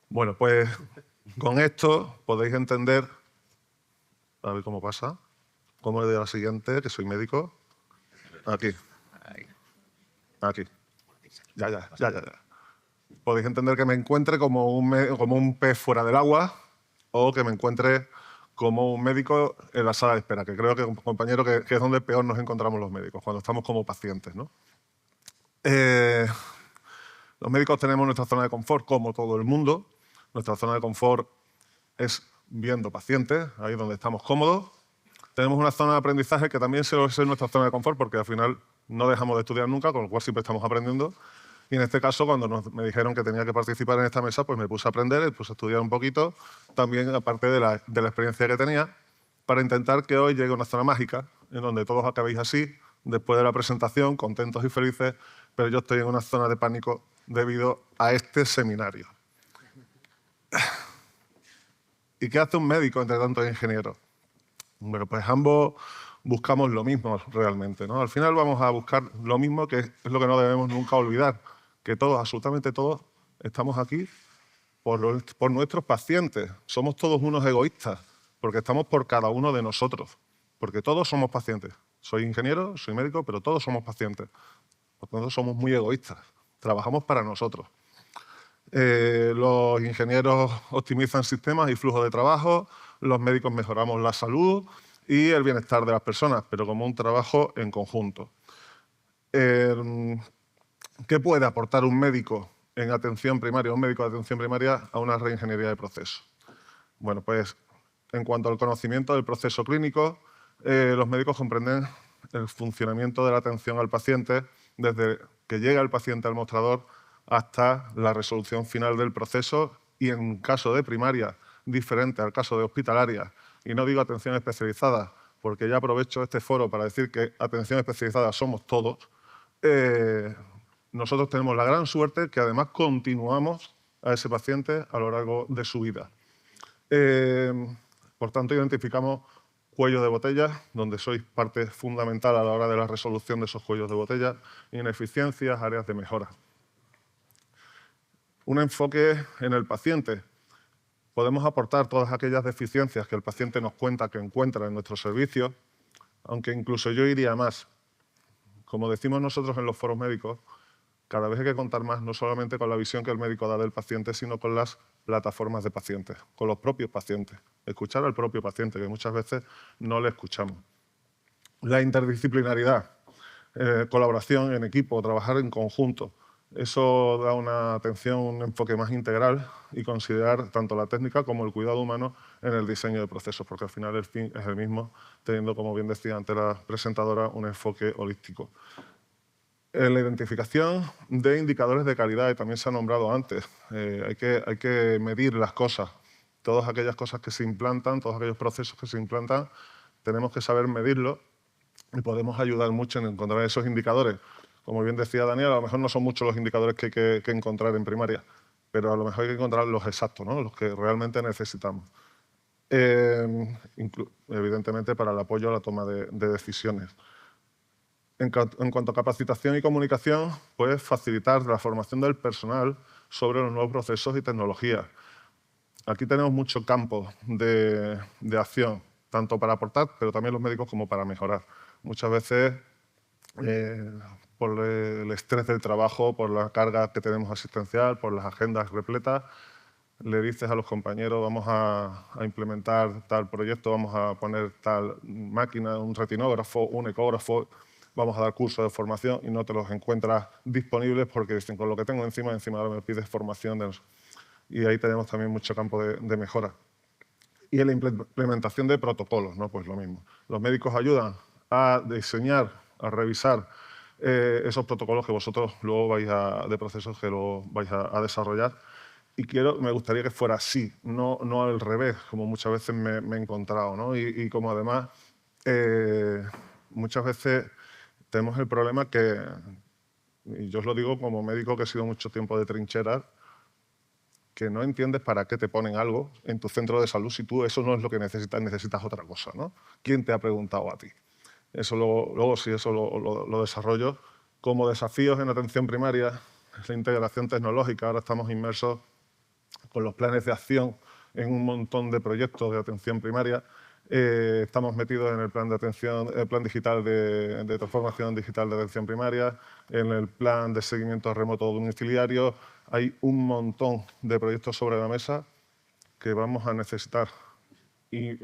Bueno, pues con esto podéis entender, a ver cómo pasa, cómo es de la siguiente, que soy médico. Aquí. Aquí. Ya. Podéis entender que me encuentre como un pez fuera del agua o que me encuentre como un médico en la sala de espera, que creo que, compañero, que es donde peor nos encontramos los médicos, cuando estamos como pacientes, ¿no? Los médicos tenemos nuestra zona de confort, como todo el mundo. Nuestra zona de confort es viendo pacientes, ahí donde estamos cómodos. Tenemos una zona de aprendizaje que también es nuestra zona de confort, porque al final no dejamos de estudiar nunca, con lo cual siempre estamos aprendiendo. Y en este caso, cuando me dijeron que tenía que participar en esta mesa, pues me puse a aprender, me puse a estudiar un poquito, también aparte de la experiencia que tenía, para intentar que hoy llegue a una zona mágica, en donde todos acabéis así, después de la presentación, contentos y felices, pero yo estoy en una zona de pánico debido a este seminario. ¿Y qué hace un médico entre tantos ingenieros? Bueno, pues ambos buscamos lo mismo realmente, ¿no? Al final vamos a buscar lo mismo, que es lo que no debemos nunca olvidar, que todos, absolutamente todos, estamos aquí por nuestros pacientes. Somos todos unos egoístas, porque estamos por cada uno de nosotros, porque todos somos pacientes. Soy ingeniero, soy médico, pero todos somos pacientes. Por tanto, somos muy egoístas. Trabajamos para nosotros. Los ingenieros optimizan sistemas y flujos de trabajo, los médicos mejoramos la salud y el bienestar de las personas, pero como un trabajo en conjunto. ¿Qué puede aportar un médico en atención primaria, un médico de atención primaria, a una reingeniería de procesos? Bueno, pues en cuanto al conocimiento del proceso clínico, los médicos comprenden el funcionamiento de la atención al paciente desde que llega el paciente al mostrador hasta la resolución final del proceso, y en caso de primaria, diferente al caso de hospitalaria. Y no digo atención especializada, porque ya aprovecho este foro para decir que atención especializada somos todos. Nosotros tenemos la gran suerte que además continuamos a ese paciente a lo largo de su vida. Por tanto, identificamos cuellos de botella, donde sois parte fundamental a la hora de la resolución de esos cuellos de botella, ineficiencias, áreas de mejora. Un enfoque en el paciente. Podemos aportar todas aquellas deficiencias que el paciente nos cuenta que encuentra en nuestro servicio, aunque incluso yo iría más. Como decimos nosotros en los foros médicos, cada vez hay que contar más, no solamente con la visión que el médico da del paciente, sino con las plataformas de pacientes, con los propios pacientes. Escuchar al propio paciente, que muchas veces no le escuchamos. La interdisciplinaridad, colaboración en equipo, trabajar en conjunto. Eso da una atención, un enfoque más integral, y considerar tanto la técnica como el cuidado humano en el diseño de procesos, porque al final el fin es el mismo, teniendo, como bien decía antes la presentadora, un enfoque holístico. La identificación de indicadores de calidad, y también se ha nombrado antes. Hay que medir las cosas. Todas aquellas cosas que se implantan, todos aquellos procesos que se implantan, tenemos que saber medirlos, y podemos ayudar mucho en encontrar esos indicadores. Como bien decía Daniel, a lo mejor no son muchos los indicadores que hay que encontrar en primaria, pero a lo mejor hay que encontrar los exactos, ¿no? Los que realmente necesitamos. Evidentemente, para el apoyo a la toma de decisiones. En cuanto a capacitación y comunicación, pues facilitar la formación del personal sobre los nuevos procesos y tecnologías. Aquí tenemos mucho campo de acción, tanto para aportar, pero también los médicos, como para mejorar. Muchas veces, por el estrés del trabajo, por la carga que tenemos asistencial, por las agendas repletas, le dices a los compañeros: vamos a implementar tal proyecto, vamos a poner tal máquina, un retinógrafo, un ecógrafo, vamos a dar cursos de formación, y no te los encuentras disponibles porque dicen: con lo que tengo encima ahora me pides formación. Y ahí tenemos también mucho campo de mejora. Y en la implementación de protocolos, ¿no? Pues lo mismo. Los médicos ayudan a diseñar, a revisar esos protocolos que vosotros luego de procesos que lo vais a desarrollar. Y me gustaría que fuera así, no al revés, como muchas veces me he encontrado, ¿no? Y como además muchas veces tenemos el problema que, y yo os lo digo como médico que he sido mucho tiempo de trincheras, que no entiendes para qué te ponen algo en tu centro de salud si tú eso no es lo que necesitas otra cosa, ¿no? ¿Quién te ha preguntado a ti? Eso luego sí, eso lo desarrollo. Como desafíos en atención primaria, es la integración tecnológica. Ahora estamos inmersos con los planes de acción en un montón de proyectos de atención primaria. Estamos metidos en el plan de atención, el plan digital de transformación digital de atención primaria, en el plan de seguimiento remoto domiciliario. Hay un montón de proyectos sobre la mesa que vamos a necesitar, y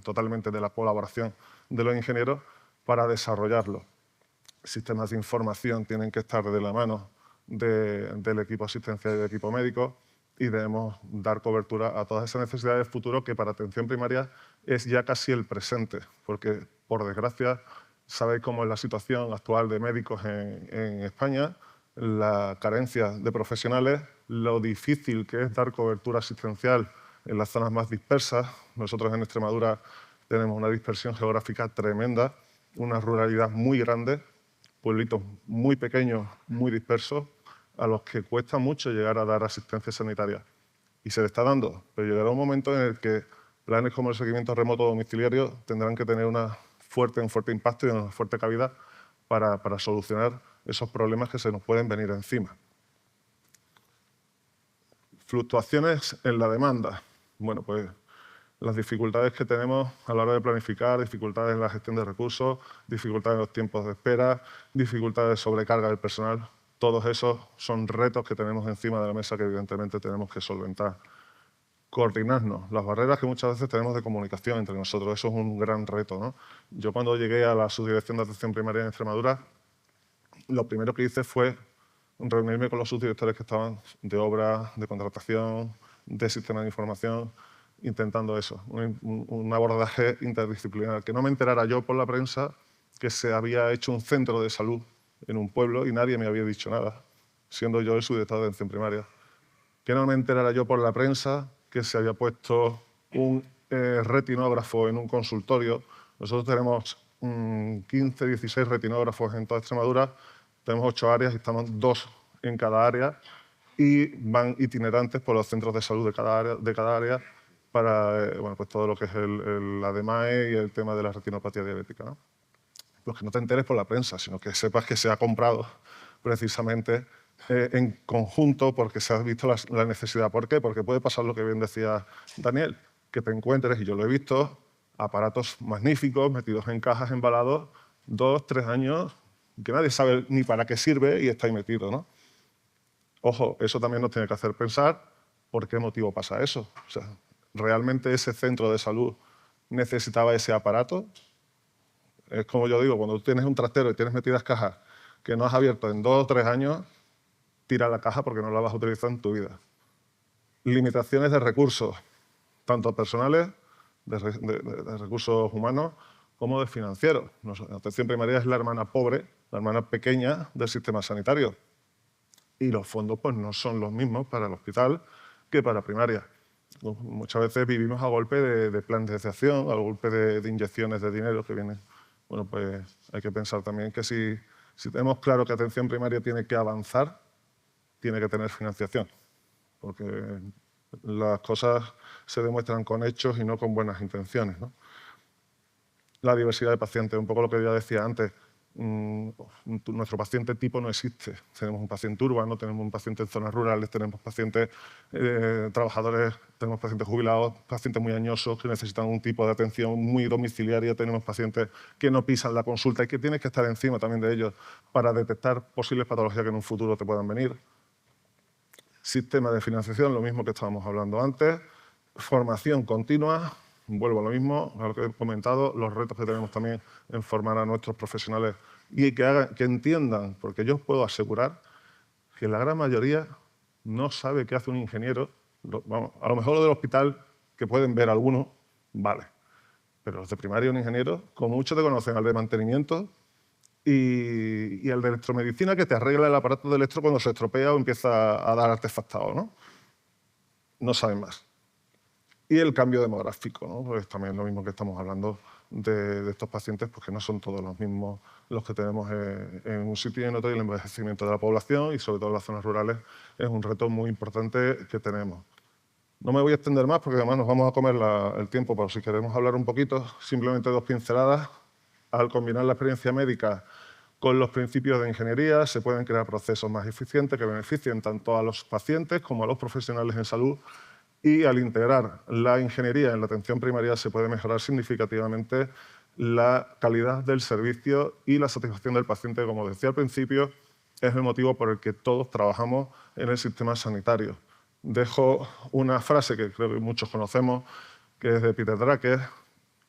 totalmente de la colaboración de los ingenieros para desarrollarlo. Sistemas de información tienen que estar de la mano del equipo asistencial y del equipo médico, y debemos dar cobertura a todas esas necesidades del futuro, que para atención primaria es ya casi el presente, porque, por desgracia, sabéis cómo es la situación actual de médicos en España, la carencia de profesionales, lo difícil que es dar cobertura asistencial en las zonas más dispersas. Nosotros en Extremadura tenemos una dispersión geográfica tremenda, una ruralidad muy grande, pueblitos muy pequeños, muy dispersos, a los que cuesta mucho llegar a dar asistencia sanitaria. Y se le está dando, pero llegará un momento en el que planes como el seguimiento remoto domiciliario tendrán que tener una un fuerte impacto y una fuerte cabida para solucionar esos problemas que se nos pueden venir encima. Fluctuaciones en la demanda. Bueno, pues las dificultades que tenemos a la hora de planificar, dificultades en la gestión de recursos, dificultades en los tiempos de espera, dificultades de sobrecarga del personal. Todos esos son retos que tenemos encima de la mesa que evidentemente tenemos que solventar. Coordinarnos, las barreras que muchas veces tenemos de comunicación entre nosotros, eso es un gran reto, ¿no? Yo cuando llegué a la Subdirección de Atención Primaria en Extremadura, lo primero que hice fue reunirme con los subdirectores que estaban de obra, de contratación, de sistema de información, intentando eso, un abordaje interdisciplinar, que no me enterara yo por la prensa que se había hecho un centro de salud en un pueblo y nadie me había dicho nada, siendo yo el subdirector de atención primaria. Que no me enterara yo por la prensa que se había puesto un retinógrafo en un consultorio. Nosotros tenemos 15, 16 retinógrafos en toda Extremadura, tenemos 8 áreas y estamos 2 en cada área y van itinerantes por los centros de salud de cada área para bueno, pues todo lo que es la DMAE y el tema de la retinopatía diabética, ¿no? Pues que no te enteres por la prensa, sino que sepas que se ha comprado precisamente en conjunto porque se ha visto la necesidad. ¿Por qué? Porque puede pasar lo que bien decía Daniel, que te encuentres, y yo lo he visto, aparatos magníficos, metidos en cajas, embalados, 2, 3 años, que nadie sabe ni para qué sirve y está ahí metido, ¿no? Ojo, eso también nos tiene que hacer pensar por qué motivo pasa eso. O sea, ¿realmente ese centro de salud necesitaba ese aparato? Es como yo digo, cuando tú tienes un trastero y tienes metidas cajas que no has abierto en 2 o 3 años, tira la caja porque no la vas a utilizar en tu vida. Limitaciones de recursos, tanto personales, de recursos humanos, como de financieros. La atención primaria es la hermana pobre, la hermana pequeña del sistema sanitario. Y los fondos pues, no son los mismos para el hospital que para primaria. Muchas veces vivimos a golpe de planes de acción, a golpe de inyecciones de dinero que vienen. Bueno, pues hay que pensar también que si tenemos claro que atención primaria tiene que avanzar, tiene que tener financiación, porque las cosas se demuestran con hechos y no con buenas intenciones, ¿no? La diversidad de pacientes, un poco lo que ya decía antes, nuestro paciente tipo no existe. Tenemos un paciente urbano, tenemos un paciente en zonas rurales, tenemos pacientes trabajadores, tenemos pacientes jubilados, pacientes muy añosos que necesitan un tipo de atención muy domiciliaria, tenemos pacientes que no pisan la consulta y que tienes que estar encima también de ellos para detectar posibles patologías que en un futuro te puedan venir. Sistema de financiación, lo mismo que estábamos hablando antes. Formación continua, vuelvo a lo mismo, a lo que he comentado, los retos que tenemos también en formar a nuestros profesionales y que entiendan, porque yo os puedo asegurar que la gran mayoría no sabe qué hace un ingeniero. Vamos, a lo mejor lo del hospital, que pueden ver algunos, vale, pero los de primaria un ingeniero, como muchos te conocen al de mantenimiento y el de electromedicina que te arregla el aparato de electro cuando se estropea o empieza a dar artefactado, ¿no? No saben más. Y el cambio demográfico, ¿no? Pues también lo mismo que estamos hablando de estos pacientes, porque no son todos los mismos los que tenemos en un sitio y en otro, y el envejecimiento de la población, y sobre todo en las zonas rurales, es un reto muy importante que tenemos. No me voy a extender más, porque además nos vamos a comer el tiempo, pero si queremos hablar un poquito, simplemente 2 pinceladas. Al combinar la experiencia médica con los principios de ingeniería, se pueden crear procesos más eficientes que beneficien tanto a los pacientes como a los profesionales en salud. Y al integrar la ingeniería en la atención primaria se puede mejorar significativamente la calidad del servicio y la satisfacción del paciente. Como decía al principio, es el motivo por el que todos trabajamos en el sistema sanitario. Dejo una frase que creo que muchos conocemos, que es de Peter Drucker,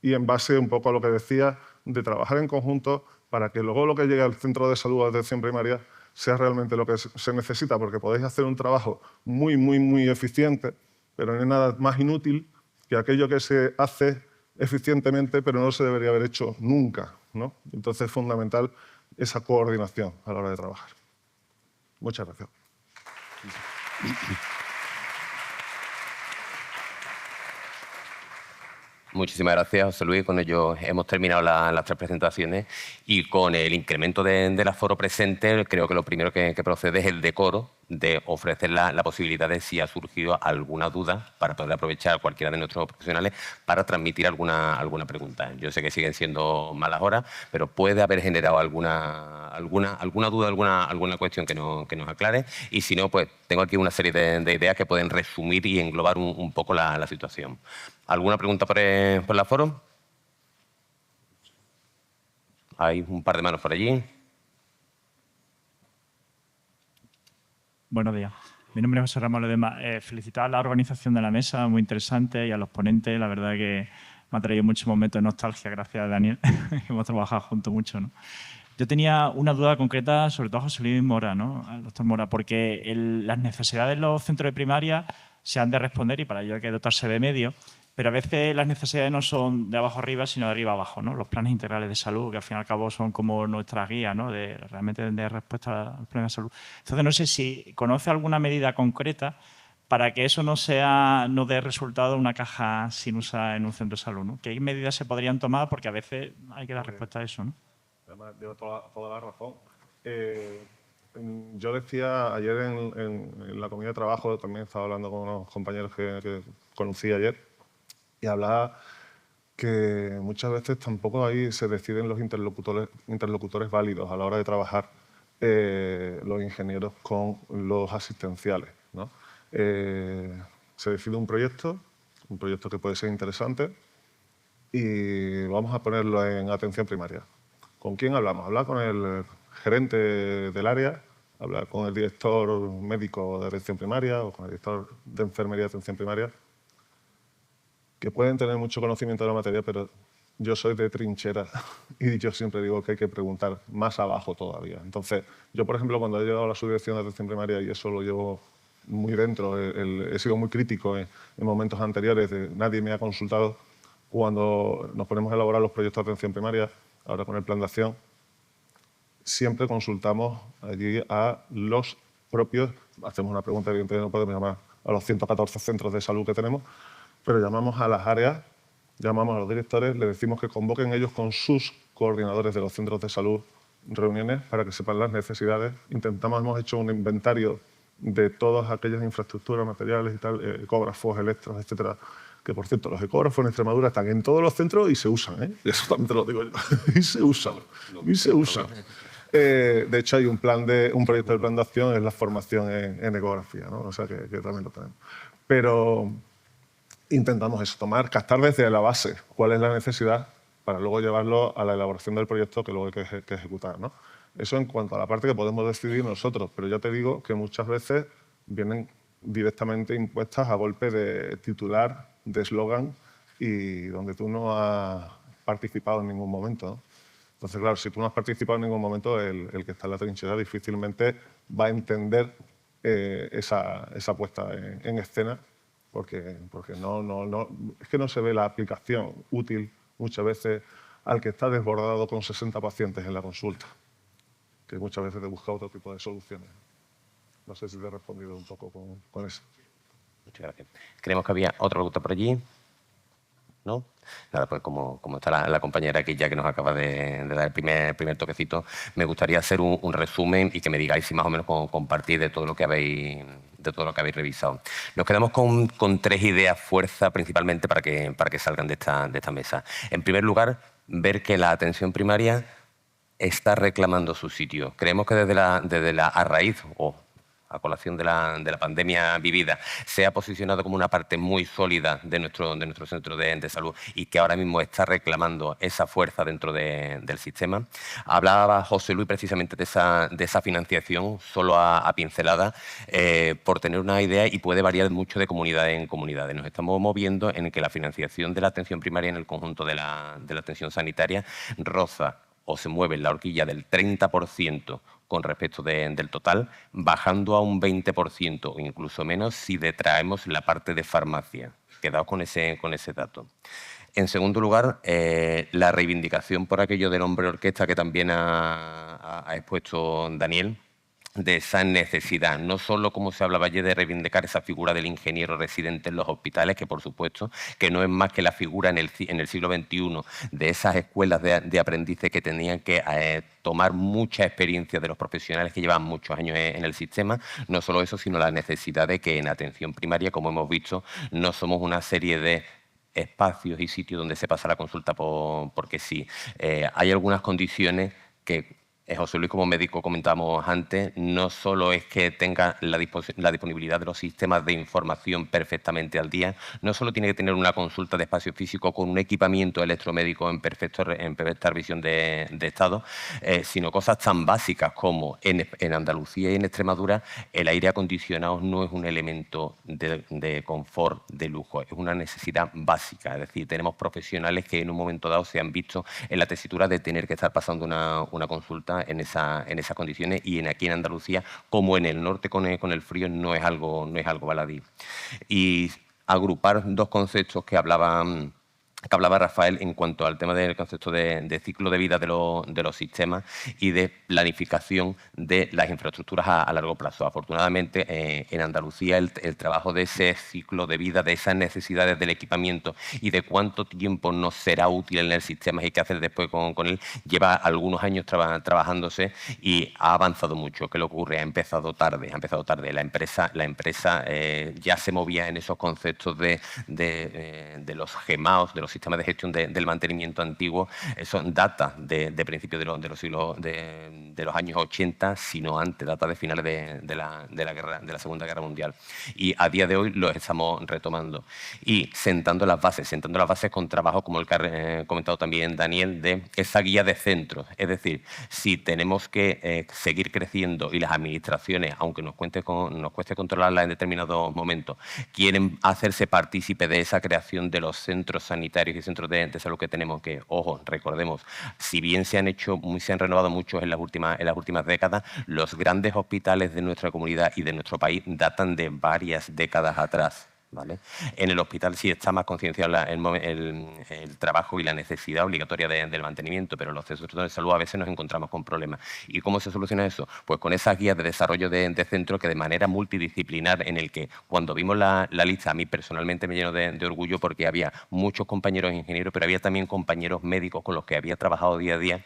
y en base un poco a lo que decía, de trabajar en conjunto para que luego lo que llegue al centro de salud o de atención primaria sea realmente lo que se necesita, porque podéis hacer un trabajo muy, muy, muy eficiente, pero no hay nada más inútil que aquello que se hace eficientemente, pero no se debería haber hecho nunca, ¿no? Entonces es fundamental esa coordinación a la hora de trabajar. Muchas gracias. Muchísimas gracias, José Luis. Con ello hemos terminado las 3 presentaciones y con el incremento del aforo presente, creo que lo primero que procede es el decoro de ofrecer la posibilidad de si ha surgido alguna duda para poder aprovechar a cualquiera de nuestros profesionales para transmitir alguna pregunta. Yo sé que siguen siendo malas horas, pero puede haber generado alguna duda, alguna cuestión que nos aclare. Y si no, pues tengo aquí una serie de ideas que pueden resumir y englobar un poco la situación. ¿Alguna pregunta por el foro? Hay un par de manos por allí. Buenos días. Mi nombre es José Ramón Ledesma. Felicitar a la organización de la mesa, muy interesante, y a los ponentes. La verdad que me ha traído muchos momentos de nostalgia, gracias a Daniel. Hemos trabajado juntos mucho, ¿no? Yo tenía una duda concreta, sobre todo a José Luis Mora, ¿no? Al doctor Mora, porque las necesidades de los centros de primaria se han de responder y para ello hay que dotarse de medios, pero a veces las necesidades no son de abajo arriba, sino de arriba abajo, ¿no? Los planes integrales de salud, que al fin y al cabo son como nuestra guía, ¿no? Realmente de respuesta al problema de salud. Entonces, no sé si conoce alguna medida concreta para que eso no dé resultado una caja sin usar en un centro de salud, ¿no? ¿Qué medidas se podrían tomar? Porque a veces hay que dar respuesta a eso, ¿no? Además, llevo toda la razón. Yo decía ayer en la comida de trabajo, también estaba hablando con unos compañeros que conocí ayer, y hablaba que muchas veces tampoco ahí se deciden los interlocutores válidos a la hora de trabajar los ingenieros con los asistenciales, ¿no? Se decide un proyecto que puede ser interesante, y vamos a ponerlo en atención primaria. ¿Con quién hablamos? Hablar con el gerente del área, hablar con el director médico de atención primaria o con el director de enfermería de atención primaria, que pueden tener mucho conocimiento de la materia, pero yo soy de trinchera y yo siempre digo que hay que preguntar más abajo todavía. Entonces, yo, por ejemplo, cuando he llegado a la subdirección de atención primaria, y eso lo llevo muy dentro, he sido muy crítico en momentos anteriores, nadie me ha consultado. Cuando nos ponemos a elaborar los proyectos de atención primaria, ahora con el plan de acción, siempre consultamos allí a los propios, hacemos una pregunta, evidentemente no podemos llamar a los 114 centros de salud que tenemos, pero llamamos a las áreas, llamamos a los directores, les decimos que convoquen ellos con sus coordinadores de los centros de salud reuniones para que sepan las necesidades. Hemos hecho un inventario de todas aquellas infraestructuras, materiales y tal, ecógrafos, electros, etcétera, que, por cierto, los ecógrafos en Extremadura están en todos los centros y se usan, ¿eh? Eso también te lo digo yo. Y se usan. De hecho, hay un proyecto del plan de acción, es la formación en ecografía, ¿no? O sea, que también lo tenemos. Pero intentamos eso, captar desde la base cuál es la necesidad para luego llevarlo a la elaboración del proyecto que luego hay que ejecutar, ¿no? Eso en cuanto a la parte que podemos decidir nosotros, pero ya te digo que muchas veces vienen directamente impuestas a golpe de titular, de eslogan, y donde tú no has participado en ningún momento, ¿no? Entonces, claro, si tú no has participado en ningún momento, el que está en la trinchera difícilmente va a entender esa puesta en escena, porque es que no se ve la aplicación útil muchas veces al que está desbordado con 60 pacientes en la consulta, que muchas veces te busca otro tipo de soluciones. No sé si te he respondido un poco con eso. Muchas gracias. Creemos que había otra pregunta por allí. ¿No? Nada, pues como está la compañera aquí ya que nos acaba de dar el primer toquecito, me gustaría hacer un resumen y que me digáis si más o menos compartís de todo lo que habéis revisado. Nos quedamos con 3 ideas fuerza principalmente para que salgan de esta mesa. En primer lugar, ver que la atención primaria está reclamando su sitio. Creemos que a raíz o a colación de la pandemia vivida, se ha posicionado como una parte muy sólida de nuestro centro de salud y que ahora mismo está reclamando esa fuerza dentro del sistema. Hablaba José Luis precisamente de esa financiación, solo a pincelada, por tener una idea, y puede variar mucho de comunidad en comunidades. Nos estamos moviendo en que la financiación de la atención primaria en el conjunto de la atención sanitaria roza o se mueve en la horquilla del 30% con respecto del total, bajando a un 20% o incluso menos si detraemos la parte de farmacia. Quedaos con ese dato. En segundo lugar, la reivindicación por aquello del hombre orquesta que también ha expuesto Daniel. necesidad, no solo, como se hablaba ayer, de reivindicar esa figura del ingeniero residente en los hospitales, que por supuesto que no es más que la figura en el siglo XXI de esas escuelas de aprendices que tenían que tomar mucha experiencia de los profesionales que llevan muchos años en el sistema. No solo eso, sino la necesidad de que en atención primaria, como hemos visto, no somos una serie de espacios y sitios donde se pasa la consulta porque sí. Hay algunas condiciones que José Luis, como médico, comentábamos antes, no solo es que tenga la disponibilidad de los sistemas de información perfectamente al día, no solo tiene que tener una consulta de espacio físico con un equipamiento electromédico en perfecta revisión de estado, sino cosas tan básicas como en Andalucía y en Extremadura el aire acondicionado no es un elemento de confort, de lujo, es una necesidad básica. Es decir, tenemos profesionales que en un momento dado se han visto en la tesitura de tener que estar pasando una consulta en esas condiciones, y aquí en Andalucía, como en el norte con el frío, no es algo baladí. Y agrupar dos conceptos que hablaba Rafael en cuanto al tema del concepto de ciclo de vida de los sistemas y de planificación de las infraestructuras a largo plazo. Afortunadamente, en Andalucía el trabajo de ese ciclo de vida, de esas necesidades del equipamiento y de cuánto tiempo nos será útil en el sistema y qué hacer después con él, lleva algunos años trabajándose y ha avanzado mucho. ¿Qué le ocurre? Ha empezado tarde. La empresa ya se movía en esos conceptos de los GEMAOs, de los sistemas de gestión del mantenimiento antiguo. Eso data de principios de los años 80, sino antes, data de finales de la Segunda Guerra Mundial. Y a día de hoy lo estamos retomando y sentando las bases con trabajo, como el que ha comentado también Daniel, de esa guía de centros. Es decir, si tenemos que seguir creciendo y las administraciones, aunque nos cueste controlarlas en determinados momentos, quieren hacerse partícipe de esa creación de los centros sanitarios y centros de salud que tenemos, que, ojo, recordemos, si bien se han renovado muchos en las últimas décadas, los grandes hospitales de nuestra comunidad y de nuestro país datan de varias décadas atrás. ¿Vale? En el hospital sí está más concienciado el trabajo y la necesidad obligatoria del mantenimiento, pero en los centros de salud a veces nos encontramos con problemas. ¿Y cómo se soluciona eso? Pues con esas guías de desarrollo de centros que de manera multidisciplinar, en el que cuando vimos la lista, a mí personalmente me llenó de orgullo porque había muchos compañeros ingenieros, pero había también compañeros médicos con los que había trabajado día a día.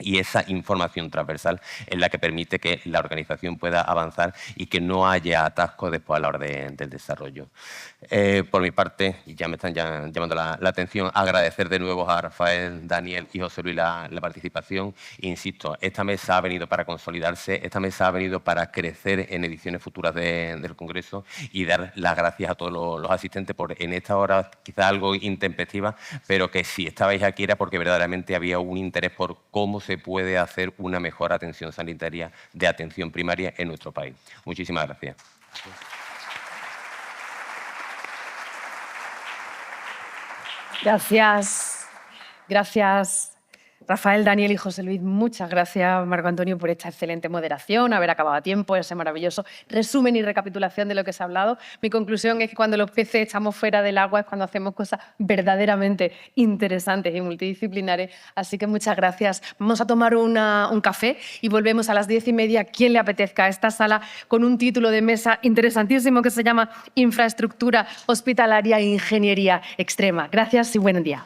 Y esa información transversal es la que permite que la organización pueda avanzar y que no haya atascos después a la hora del desarrollo. Por mi parte, y ya me están llamando la atención, agradecer de nuevo a Rafael, Daniel y José Luis la participación. Insisto, esta mesa ha venido para consolidarse, esta mesa ha venido para crecer en ediciones futuras del Congreso y dar las gracias a todos los asistentes por en esta hora quizá algo intempestiva, pero que si estabais aquí era porque verdaderamente había un interés por cómo se puede hacer una mejor atención sanitaria de atención primaria en nuestro país. Muchísimas gracias. Gracias, Rafael, Daniel y José Luis. Muchas gracias, Marco Antonio, por esta excelente moderación, haber acabado a tiempo, ese maravilloso resumen y recapitulación de lo que se ha hablado. Mi conclusión es que cuando los peces estamos fuera del agua es cuando hacemos cosas verdaderamente interesantes y multidisciplinares. Así que muchas gracias. Vamos a tomar un café y volvemos a las 10:30, quien le apetezca, a esta sala con un título de mesa interesantísimo que se llama Infraestructura Hospitalaria e Ingeniería Extrema. Gracias y buen día.